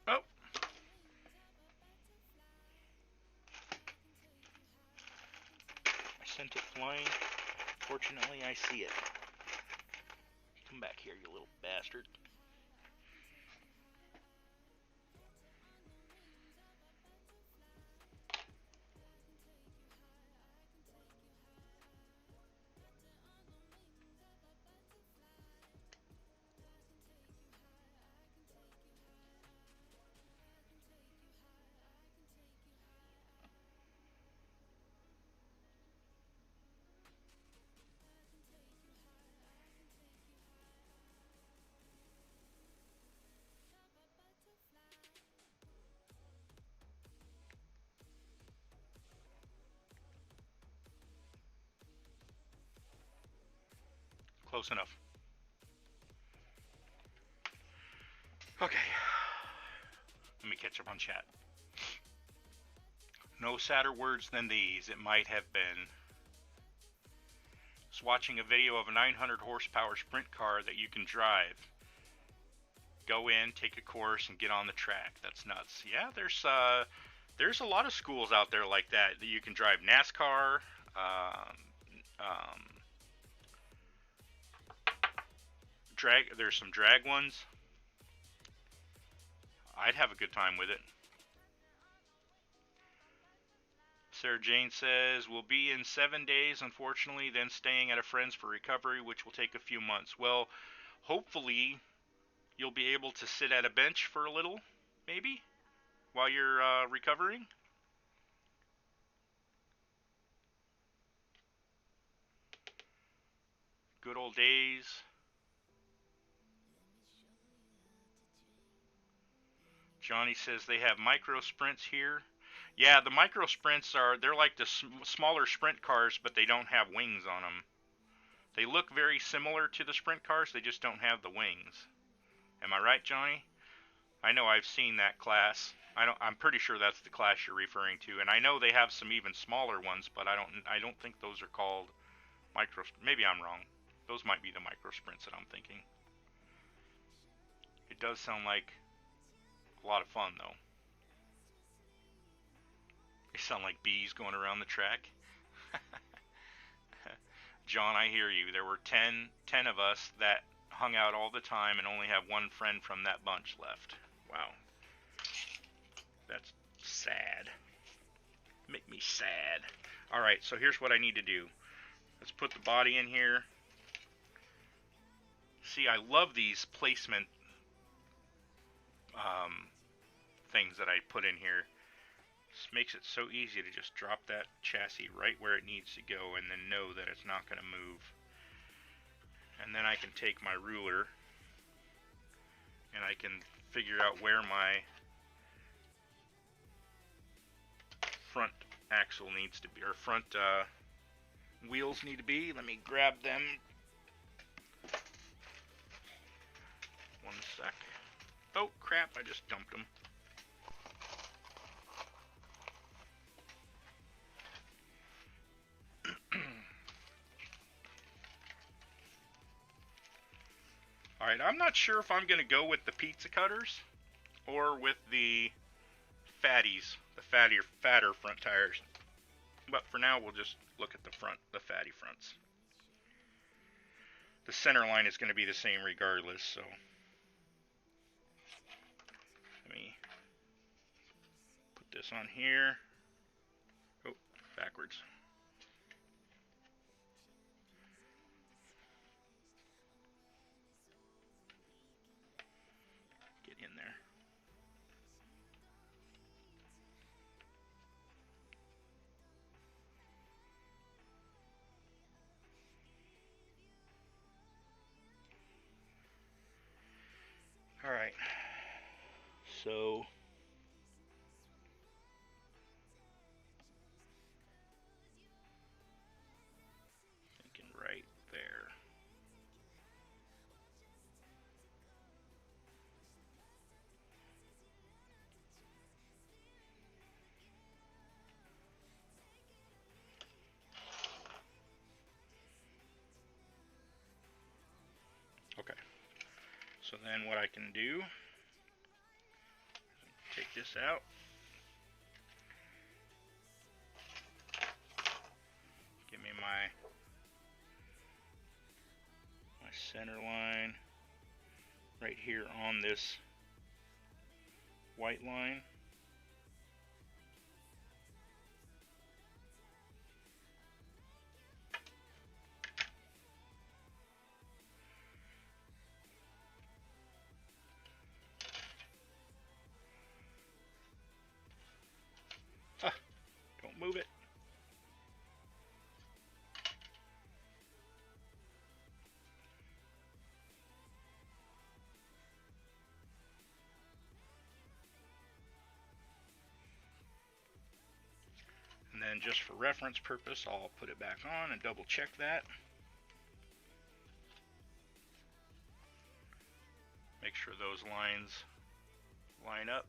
Oh! I sent it flying. Fortunately, I see it. Come back here, you little bastard. Close enough. Okay. Let me catch up on chat. No sadder words than these. It might have been. Just watching a video of a 900 horsepower sprint car that you can drive. Go in, take a course, and get on the track. That's nuts. Yeah, there's a lot of schools out there like that you can drive. NASCAR. There's some drag ones. I'd have a good time with it. Sarah Jane says, we'll be in 7 days, unfortunately, then staying at a friend's for recovery, which will take a few months. Well, hopefully you'll be able to sit at a bench for a little, maybe, while you're recovering. Good old days. Johnny says they have micro sprints here. Yeah, the micro sprints they're like the smaller sprint cars, but they don't have wings on them. They look very similar to the sprint cars, they just don't have the wings. Am I right, Johnny? I know I've seen that class. I'm pretty sure that's the class you're referring to, and I know they have some even smaller ones, but I don't think those are called micro. Maybe I'm wrong. Those might be the micro sprints that I'm thinking. It does sound like a lot of fun, though. They sound like bees going around the track. John, I hear you. There were 10 of us that hung out all the time and only have one friend from that bunch left. Wow. That's sad. Make me sad. Alright, so here's what I need to do. Let's put the body in here. See, I love these placement things that I put in here. This makes it so easy to just drop that chassis right where it needs to go and then know that it's not going to move. And then I can take my ruler and I can figure out where my front axle needs to be, or front wheels need to be. Let me grab them. One sec. Oh crap, I just dumped them. Alright, I'm not sure if I'm going to go with the pizza cutters or with the fatties, the fatter front tires. But for now, we'll just look at the fatty fronts. The center line is going to be the same regardless, so let me put this on here. Oh, backwards. Get in there. Alright, so thinking right there. Okay, so then what I can do, take this out. Give me my center line right here on this white line. Don't move it. And then just for reference purpose, I'll put it back on and double check that. Make sure those lines line up.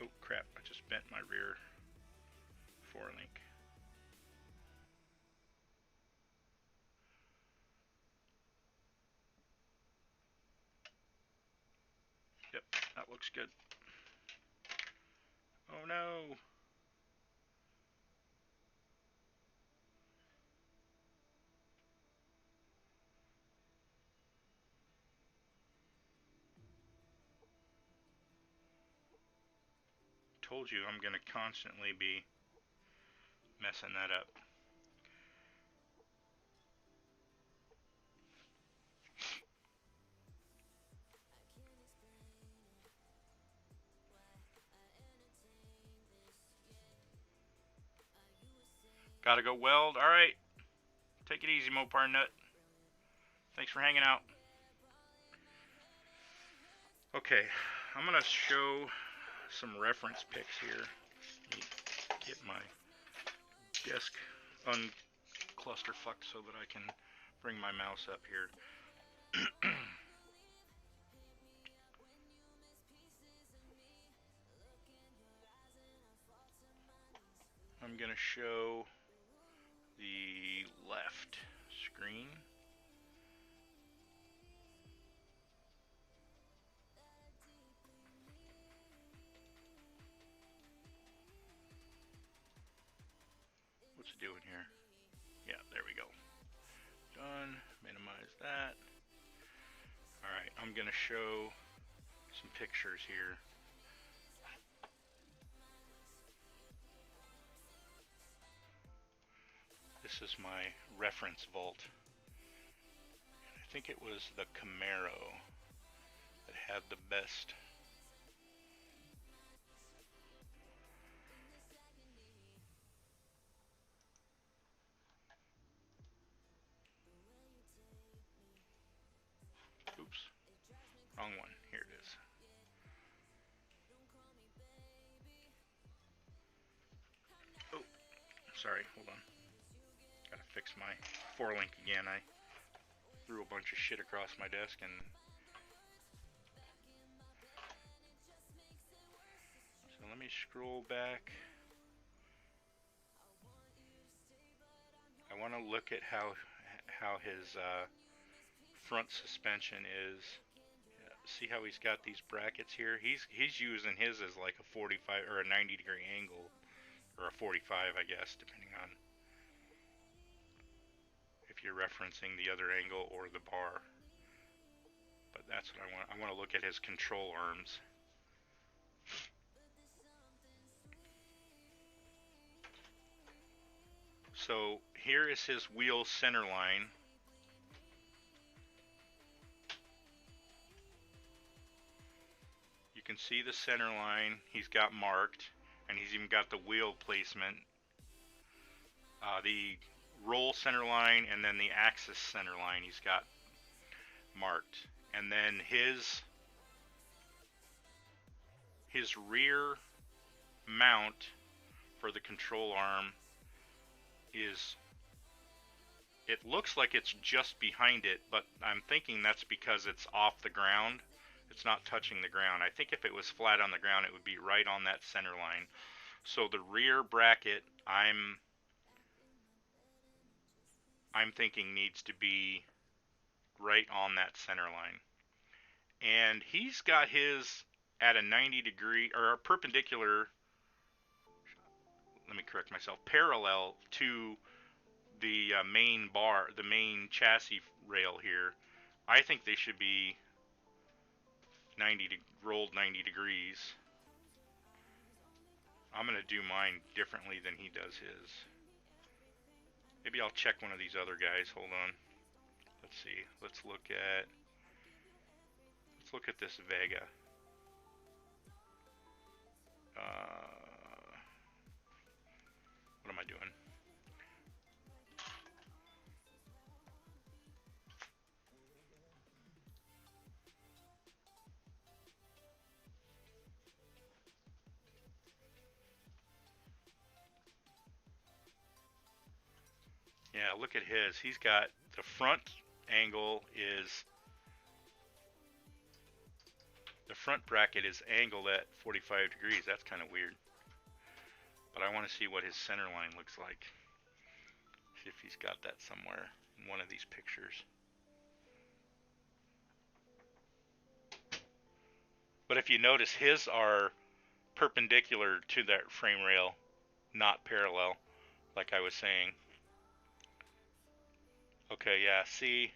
Oh crap, I just bent my rear forelink. Yep, that looks good. Oh no! Told you I'm gonna constantly be messing that up. Gotta go weld. Alright. Take it easy, Mopar Nut. Thanks for hanging out. Okay, I'm gonna show some reference pics here. Let me get my desk unclusterfucked so that I can bring my mouse up here. I'm gonna show the left screen. What's it doing here? Yeah, there we go. Done. Minimize that. Alright, I'm gonna show some pictures here. This is my reference vault. I think it was the Camaro that had the best. Oops, wrong one. Here it is. Oh, sorry, hold on. Gotta fix my 4-link again. I threw a bunch of shit across my desk and so let me scroll back. I want to look at how his front suspension is. See how he's got these brackets here? He's using his as like a 45 or a 90-degree angle, or a 45, I guess, depending on if you're referencing the other angle or the bar. But that's what I want. I want to look at his control arms. So here is his wheel center line. You can see the center line he's got marked, and he's even got the wheel placement. The roll center line and then the axis center line he's got marked. And then his rear mount for the control arm is, it looks like it's just behind it, but I'm thinking that's because it's off the ground. It's not touching the ground. I think if it was flat on the ground, it would be right on that center line. So the rear bracket, I'm thinking needs to be right on that center line. And he's got his at a 90-degree, or a perpendicular, let me correct myself, parallel to the main bar, the main chassis rail here. I think they should be rolled 90 degrees. I'm going to do mine differently than he does his. Maybe I'll check one of these other guys. Hold on. Let's see. Let's look at this Vega. What am I doing? Yeah, look at his. He's got the front angle is, the front bracket is angled at 45 degrees. That's kind of weird. But I want to see what his center line looks like. See if he's got that somewhere in one of these pictures. But if you notice, his are perpendicular to that frame rail, not parallel, like I was saying. Okay, yeah, see,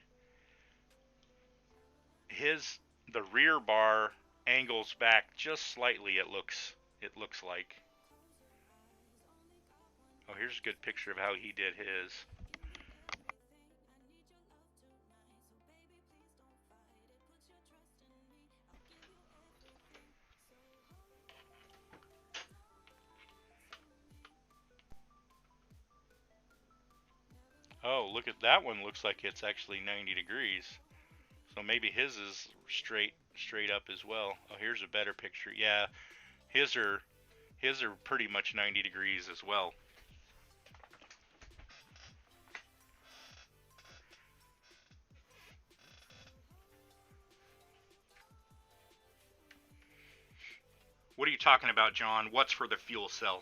the rear bar angles back just slightly, it looks like. Oh, here's a good picture of how he did his. Oh, look at that one. Looks like it's actually 90 degrees. So maybe his is straight up as well. Oh, here's a better picture. Yeah, his are pretty much 90 degrees as well. What are you talking about, John? What's for the fuel cell?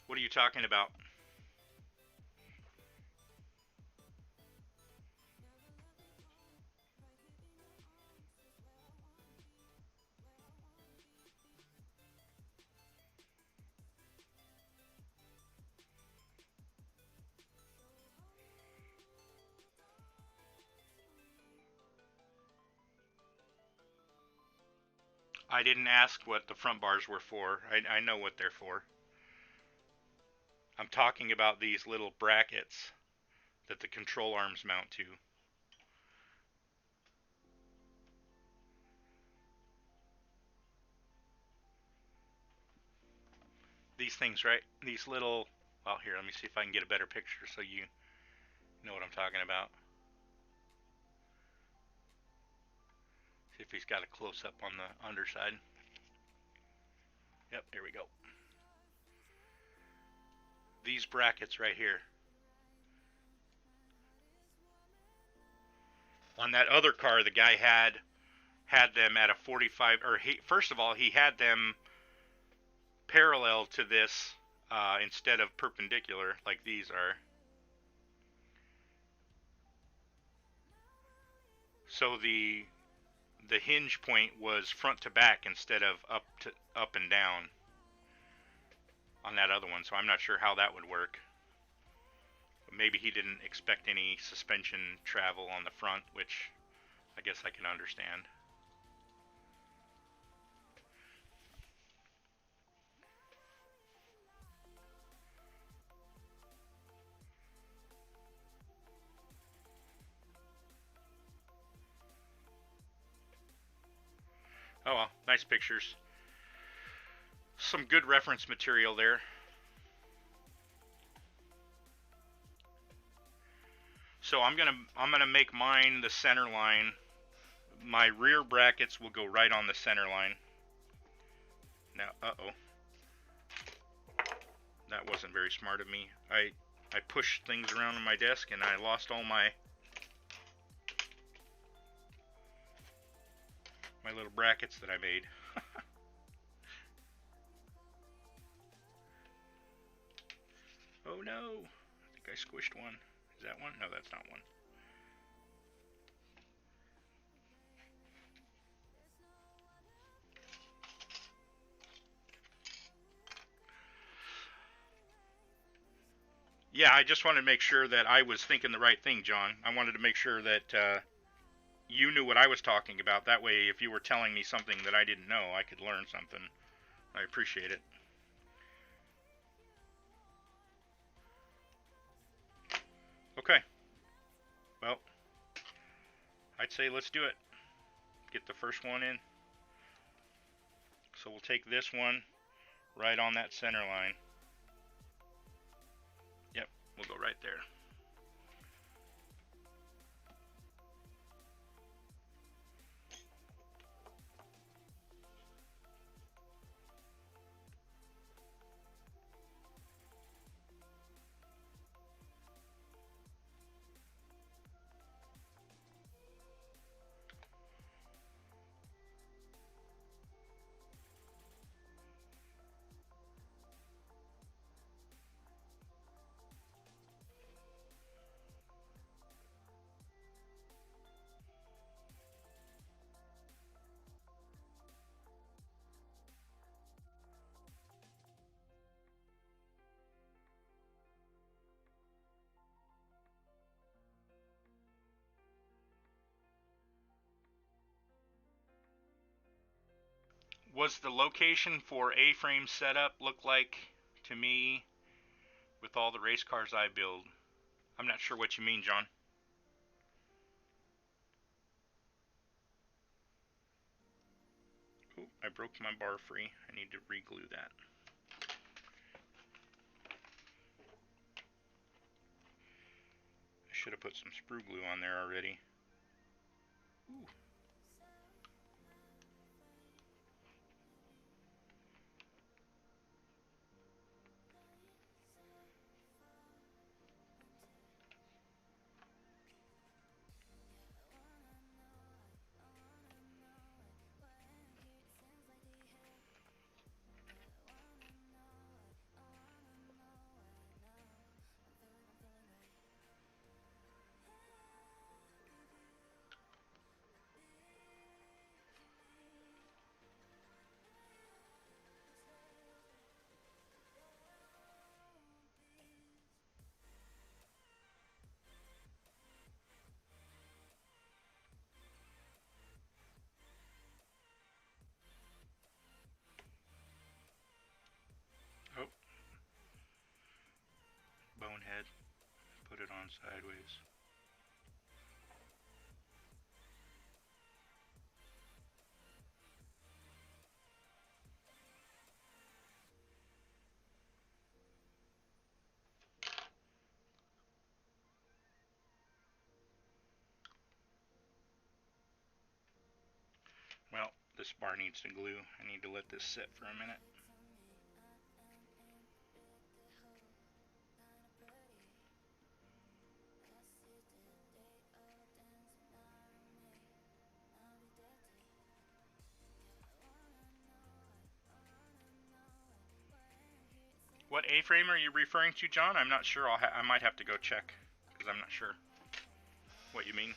What are you talking about? I didn't ask what the front bars were for. I know what they're for. I'm talking about these little brackets that the control arms mount to. These things, right? These little... Well, here, let me see if I can get a better picture so you know what I'm talking about. See if he's got a close-up on the underside. Yep, here we go. These brackets right here. On that other car, the guy had them at a 45, or first of all, he had them parallel to this instead of perpendicular like these are. So the hinge point was front to back instead of up and down on that other one. So I'm not sure how that would work. But maybe he didn't expect any suspension travel on the front, which I guess I can understand. Oh well, nice pictures. Some good reference material there. So I'm gonna make mine the center line. My rear brackets will go right on the center line. Now, that wasn't very smart of me. I pushed things around on my desk and I lost all my little brackets that I made. Oh no! I think I squished one. Is that one? No, that's not one. Yeah, I just wanted to make sure that I was thinking the right thing, John. I wanted to make sure that you knew what I was talking about. That way, if you were telling me something that I didn't know, I could learn something. I appreciate it. Okay. Well, I'd say let's do it. Get the first one in. So we'll take this one right on that center line. Yep, we'll go right there. Was the location for A-frame setup look like to me with all the race cars I build? I'm not sure what you mean, John. Ooh, I broke my bar free. I need to re-glue that. I should have put some sprue glue on there already. Ooh. Oh. Bonehead. Put it on sideways. Well, this bar needs to glue. I need to let this sit for a minute. What A-frame are you referring to, John? I'm not sure. I might have to go check, because I'm not sure what you mean.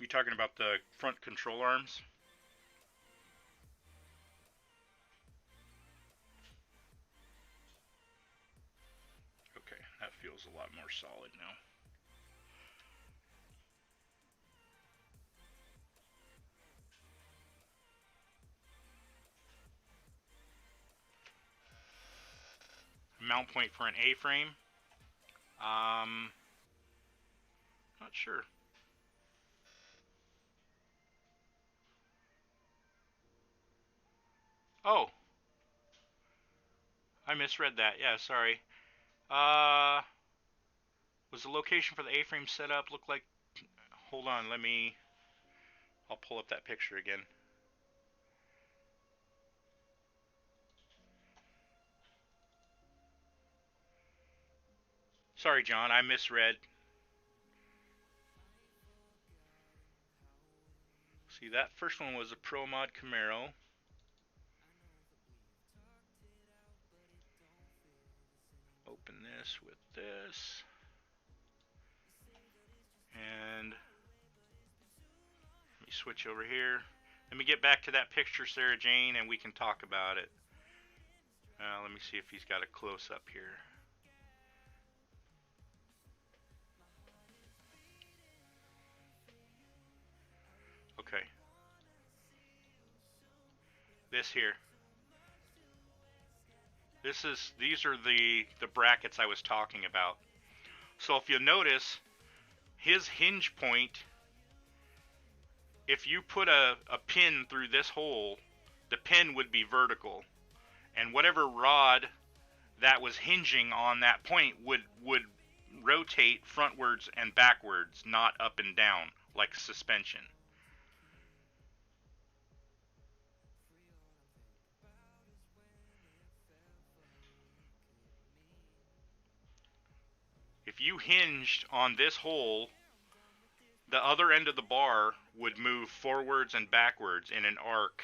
You talking about the front control arms? Okay, that feels a lot more solid now. Mount point for an A-frame? Not sure. Oh, I misread that. Yeah, sorry. Was the location for the A-frame setup look like? Hold on, I'll pull up that picture again. Sorry, John, I misread. See, that first one was a Pro Mod Camaro. Open this with this. And let me switch over here. Let me get back to that picture, Sarah Jane, and we can talk about it. Let me see if he's got a close-up here. Okay. This here. These are the brackets I was talking about. So if you notice, his hinge point, if you put a pin through this hole, the pin would be vertical. And whatever rod that was hinging on that point would rotate frontwards and backwards, not up and down like suspension. If you hinged on this hole, the other end of the bar would move forwards and backwards in an arc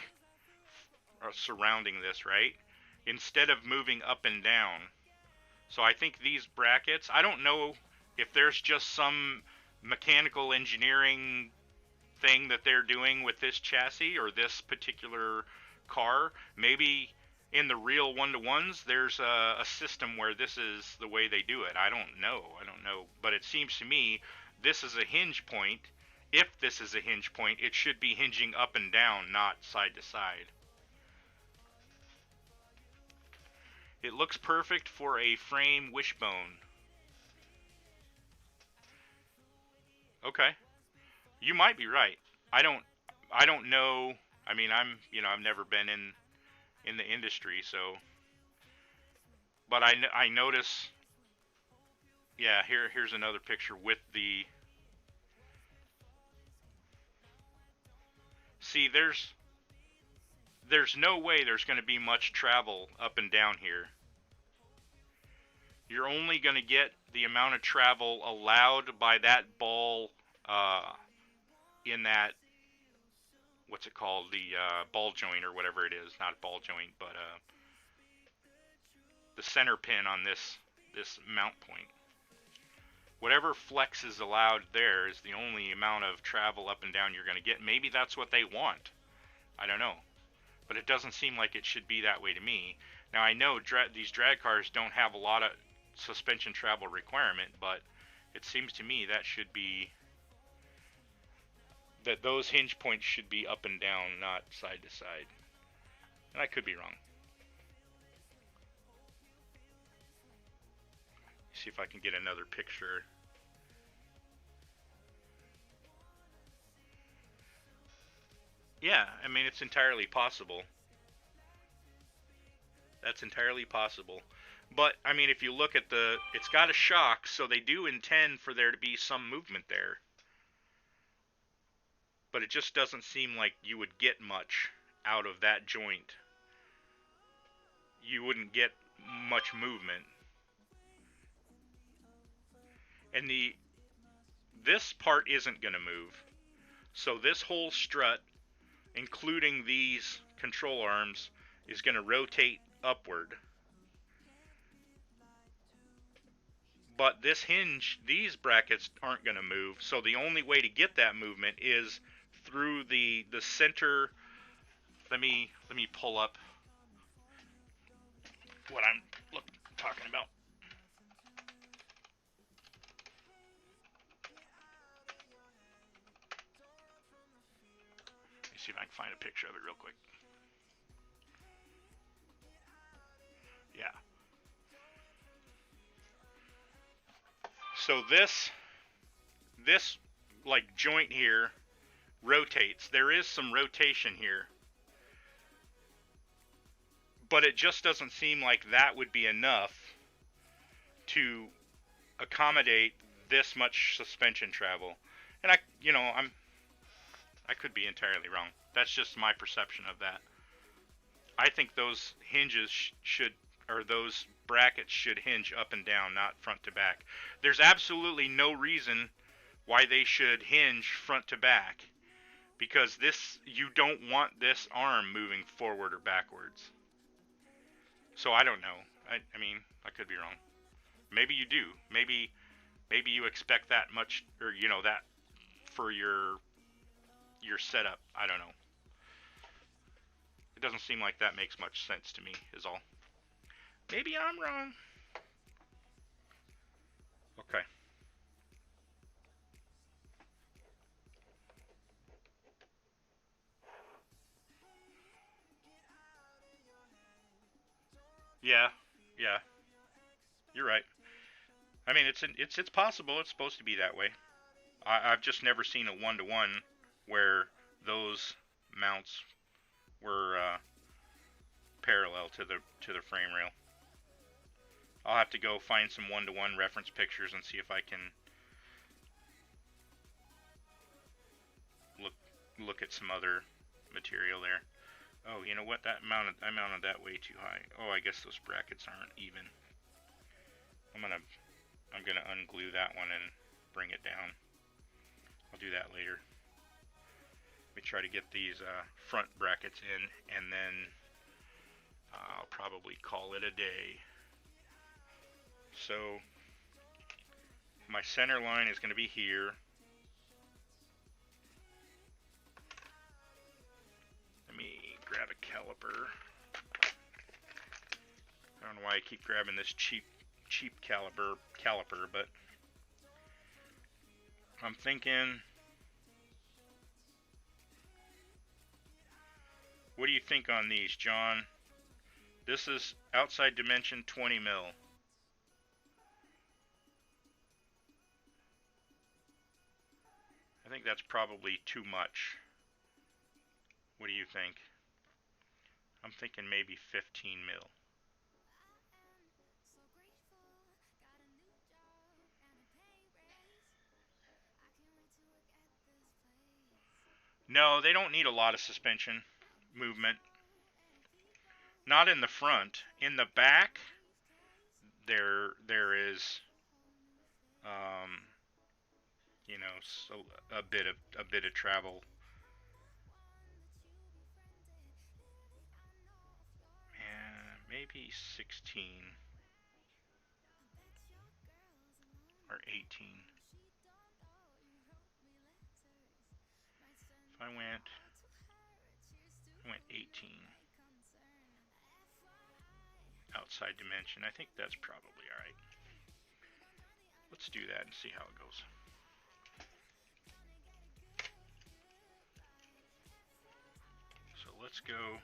surrounding this, right? Instead of moving up and down. So I think these brackets, I don't know if there's just some mechanical engineering thing that they're doing with this chassis or this particular car. Maybe in the real one-to-ones there's a system where this is the way they do it. I don't know, but it seems to me this is a hinge point. If this is a hinge point, it should be hinging up and down, not side to side. It looks perfect for a frame wishbone. Okay. You might be right. I don't know. I mean, I've never been in the industry, so but I notice. Yeah, here's another picture with the. See, there's no way there's going to be much travel up and down here. You're only going to get the amount of travel allowed by that ball in that, what's it called, the ball joint or whatever it is, not ball joint, but the center pin on this mount point. Whatever flex is allowed there is the only amount of travel up and down you're going to get. Maybe that's what they want. I don't know. But it doesn't seem like it should be that way to me. Now, I know these drag cars don't have a lot of suspension travel requirement, but it seems to me that should be, that those hinge points should be up and down, not side to side. And I could be wrong. See if I can get another picture. Yeah, I mean, it's entirely possible. That's entirely possible. But, I mean, if you look at it's got a shock, so they do intend for there to be some movement there. But it just doesn't seem like you would get much out of that joint. You wouldn't get much movement. And this part isn't going to move. So this whole strut, including these control arms, is going to rotate upward. But this hinge, these brackets aren't going to move, so the only way to get that movement is through the center. Let me pull up what I'm talking about. Let me see if I can find a picture of it real quick. Yeah. So this like joint here rotates. There is some rotation here. But it just doesn't seem like that would be enough to accommodate this much suspension travel. And I could be entirely wrong. That's just my perception of that. I think those hinges or those brackets should hinge up and down, not front to back. There's absolutely no reason why they should hinge front to back, because you don't want this arm moving forward or backwards. So I don't know. I mean, I could be wrong. Maybe you do. Maybe you expect that much, or that for your setup. I don't know. It doesn't seem like that makes much sense to me, is all. Maybe I'm wrong. Okay. Yeah. Yeah. You're right. I mean, it's possible. It's supposed to be that way. I've just never seen a 1-to-1 where those mounts were parallel to the frame rail. I'll have to go find some 1-to-1 reference pictures and see if I can look at some other material there. Oh, you know what? I mounted that way too high. Oh, I guess those brackets aren't even. I'm gonna unglue that one and bring it down. I'll do that later. Let me try to get these front brackets in, and then I'll probably call it a day. So my center line is going to be here. Let me grab a caliper. I don't know why I keep grabbing this cheap caliper, but I'm thinking, what do you think on these, John? This is outside dimension 20 mil. I think that's probably too much. What do you think? I'm thinking maybe 15 mil. No, they don't need a lot of suspension movement. Not in the front. In the back, there is, you know, so a bit of travel. And maybe 16 or 18. If I went 18 outside dimension, I think that's probably all right. Let's do that and see how it goes. So let's go.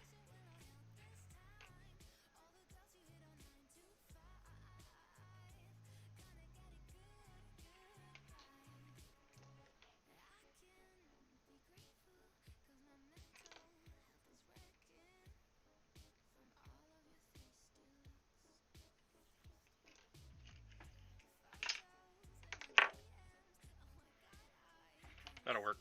That'll work.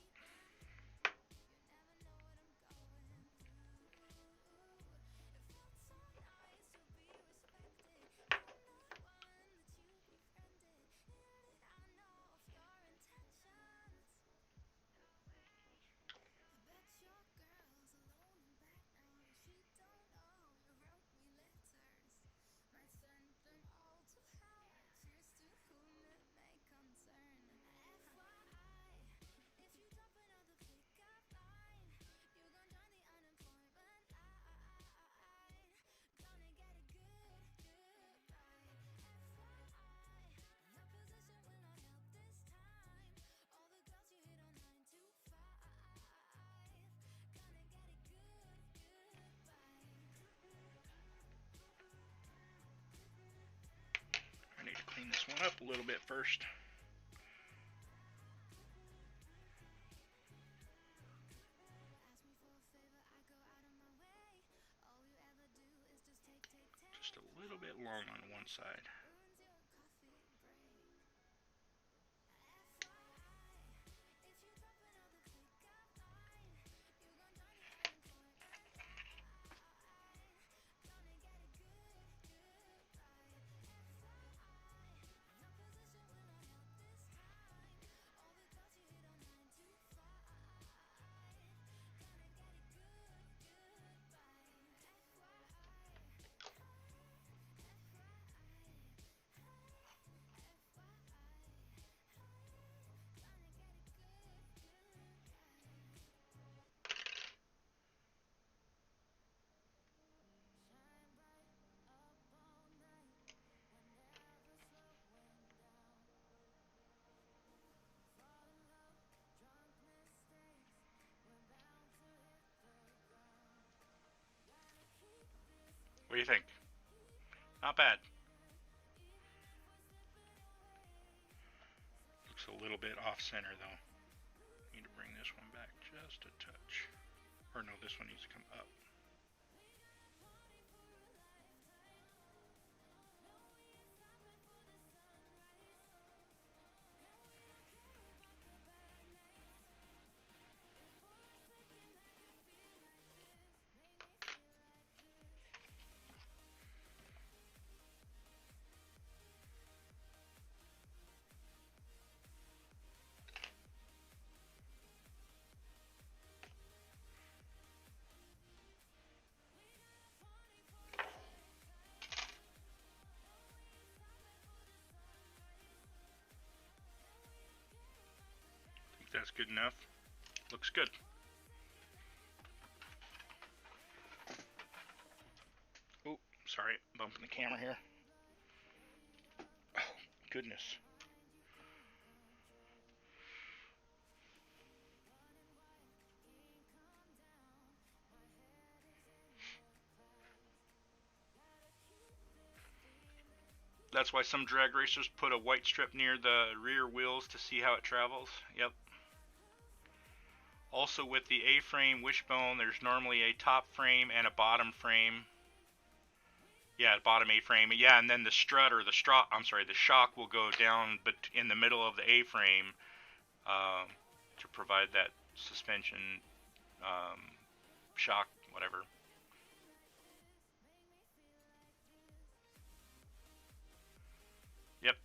I need to clean this one up a little bit first. Just a little bit long on one side. What do you think? Not bad. Looks a little bit off center though. Need to bring this one back just a touch. Or no, this one needs to come up. Think that's good enough. Looks good. Oh, sorry, bumping the camera here. Oh, goodness. That's why some drag racers put a white strip near the rear wheels to see how it travels. Yep. Also with the A-frame wishbone, there's normally a top frame and a bottom frame. Yeah, bottom A-frame. Yeah, and then the strut or the the shock will go down but in the middle of the A-frame to provide that suspension shock, whatever. Yep.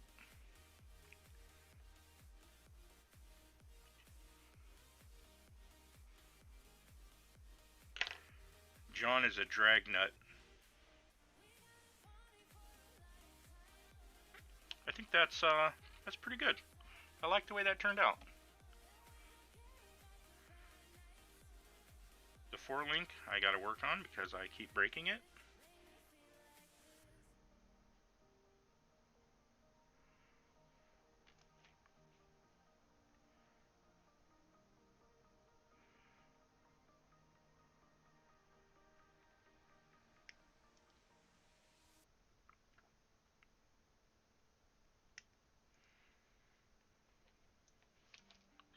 John is a drag nut. I think that's pretty good. I like the way that turned out. The 4-link I got to work on because I keep breaking it.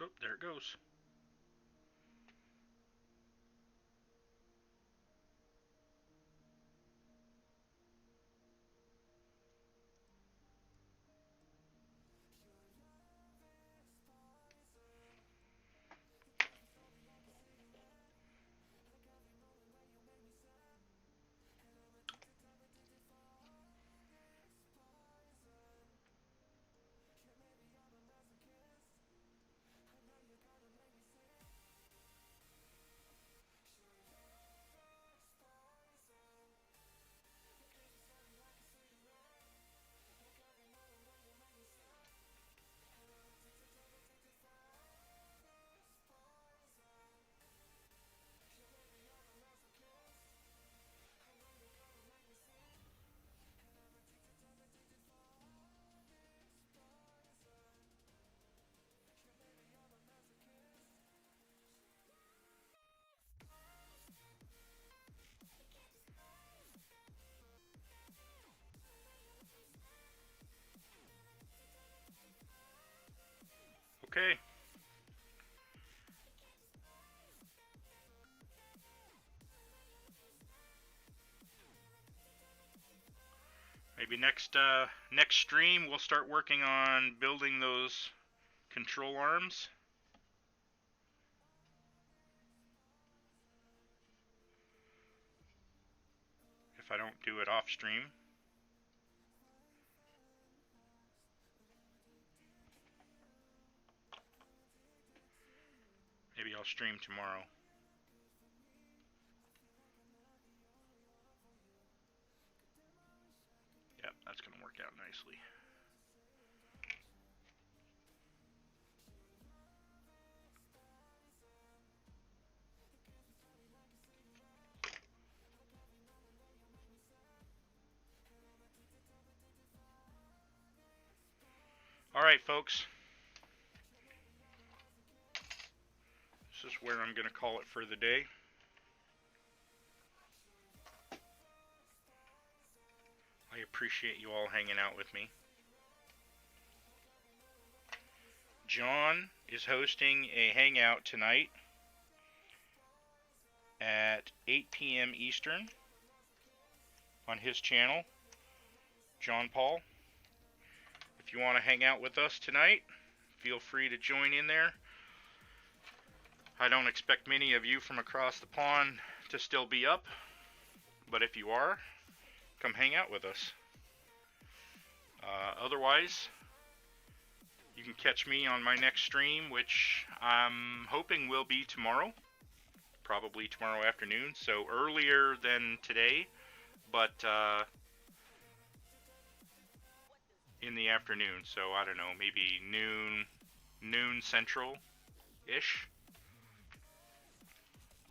Oh, there it goes. Okay. Maybe next stream we'll start working on building those control arms. If I don't do it off stream. Maybe I'll stream tomorrow. Yep, that's going to work out nicely. Alright, folks. This is where I'm going to call it for the day. I appreciate you all hanging out with me. John is hosting a hangout tonight at 8 p.m. Eastern on his channel, John Paul. If you want to hang out with us tonight, feel free to join in there. I don't expect many of you from across the pond to still be up, but if you are, come hang out with us. Otherwise, you can catch me on my next stream, which I'm hoping will be tomorrow, probably tomorrow afternoon, so earlier than today, but in the afternoon, so I don't know, maybe noon central-ish.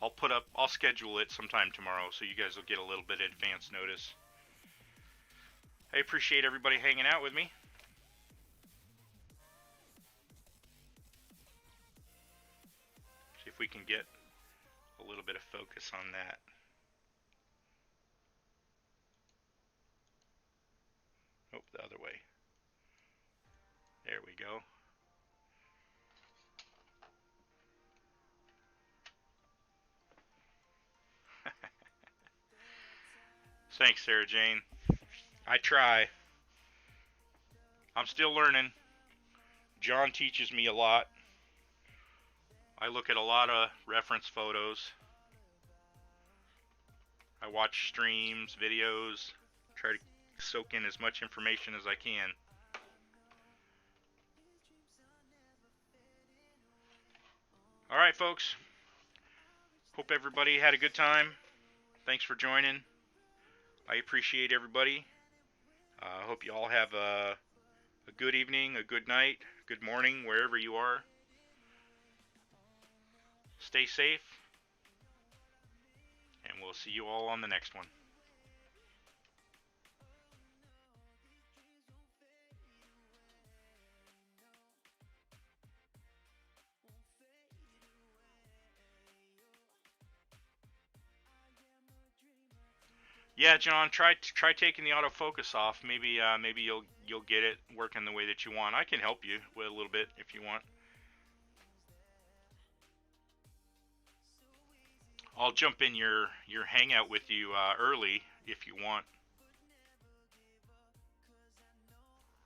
I'll schedule it sometime tomorrow, so you guys will get a little bit of advance notice. I appreciate everybody hanging out with me. See if we can get a little bit of focus on that. Oh, the other way. There we go. Thanks, Sarah Jane. I try. I'm still learning. John teaches me a lot. I look at a lot of reference photos. I watch streams, videos, try to soak in as much information as I can. Alright, folks. Hope everybody had a good time. Thanks for joining. I appreciate everybody. I hope you all have a good evening, a good night, good morning, wherever you are. Stay safe, and we'll see you all on the next one. Yeah, John, try taking the autofocus off. Maybe you'll get it working the way that you want. I can help you with a little bit if you want. I'll jump in your hangout with you early if you want.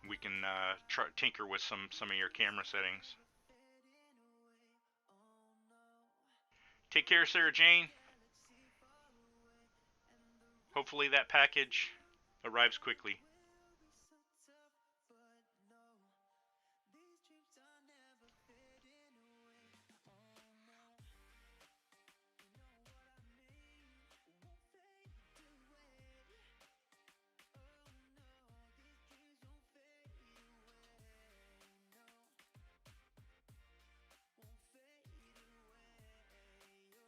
We can tinker with some of your camera settings. Take care, Sarah Jane. Hopefully that package arrives quickly.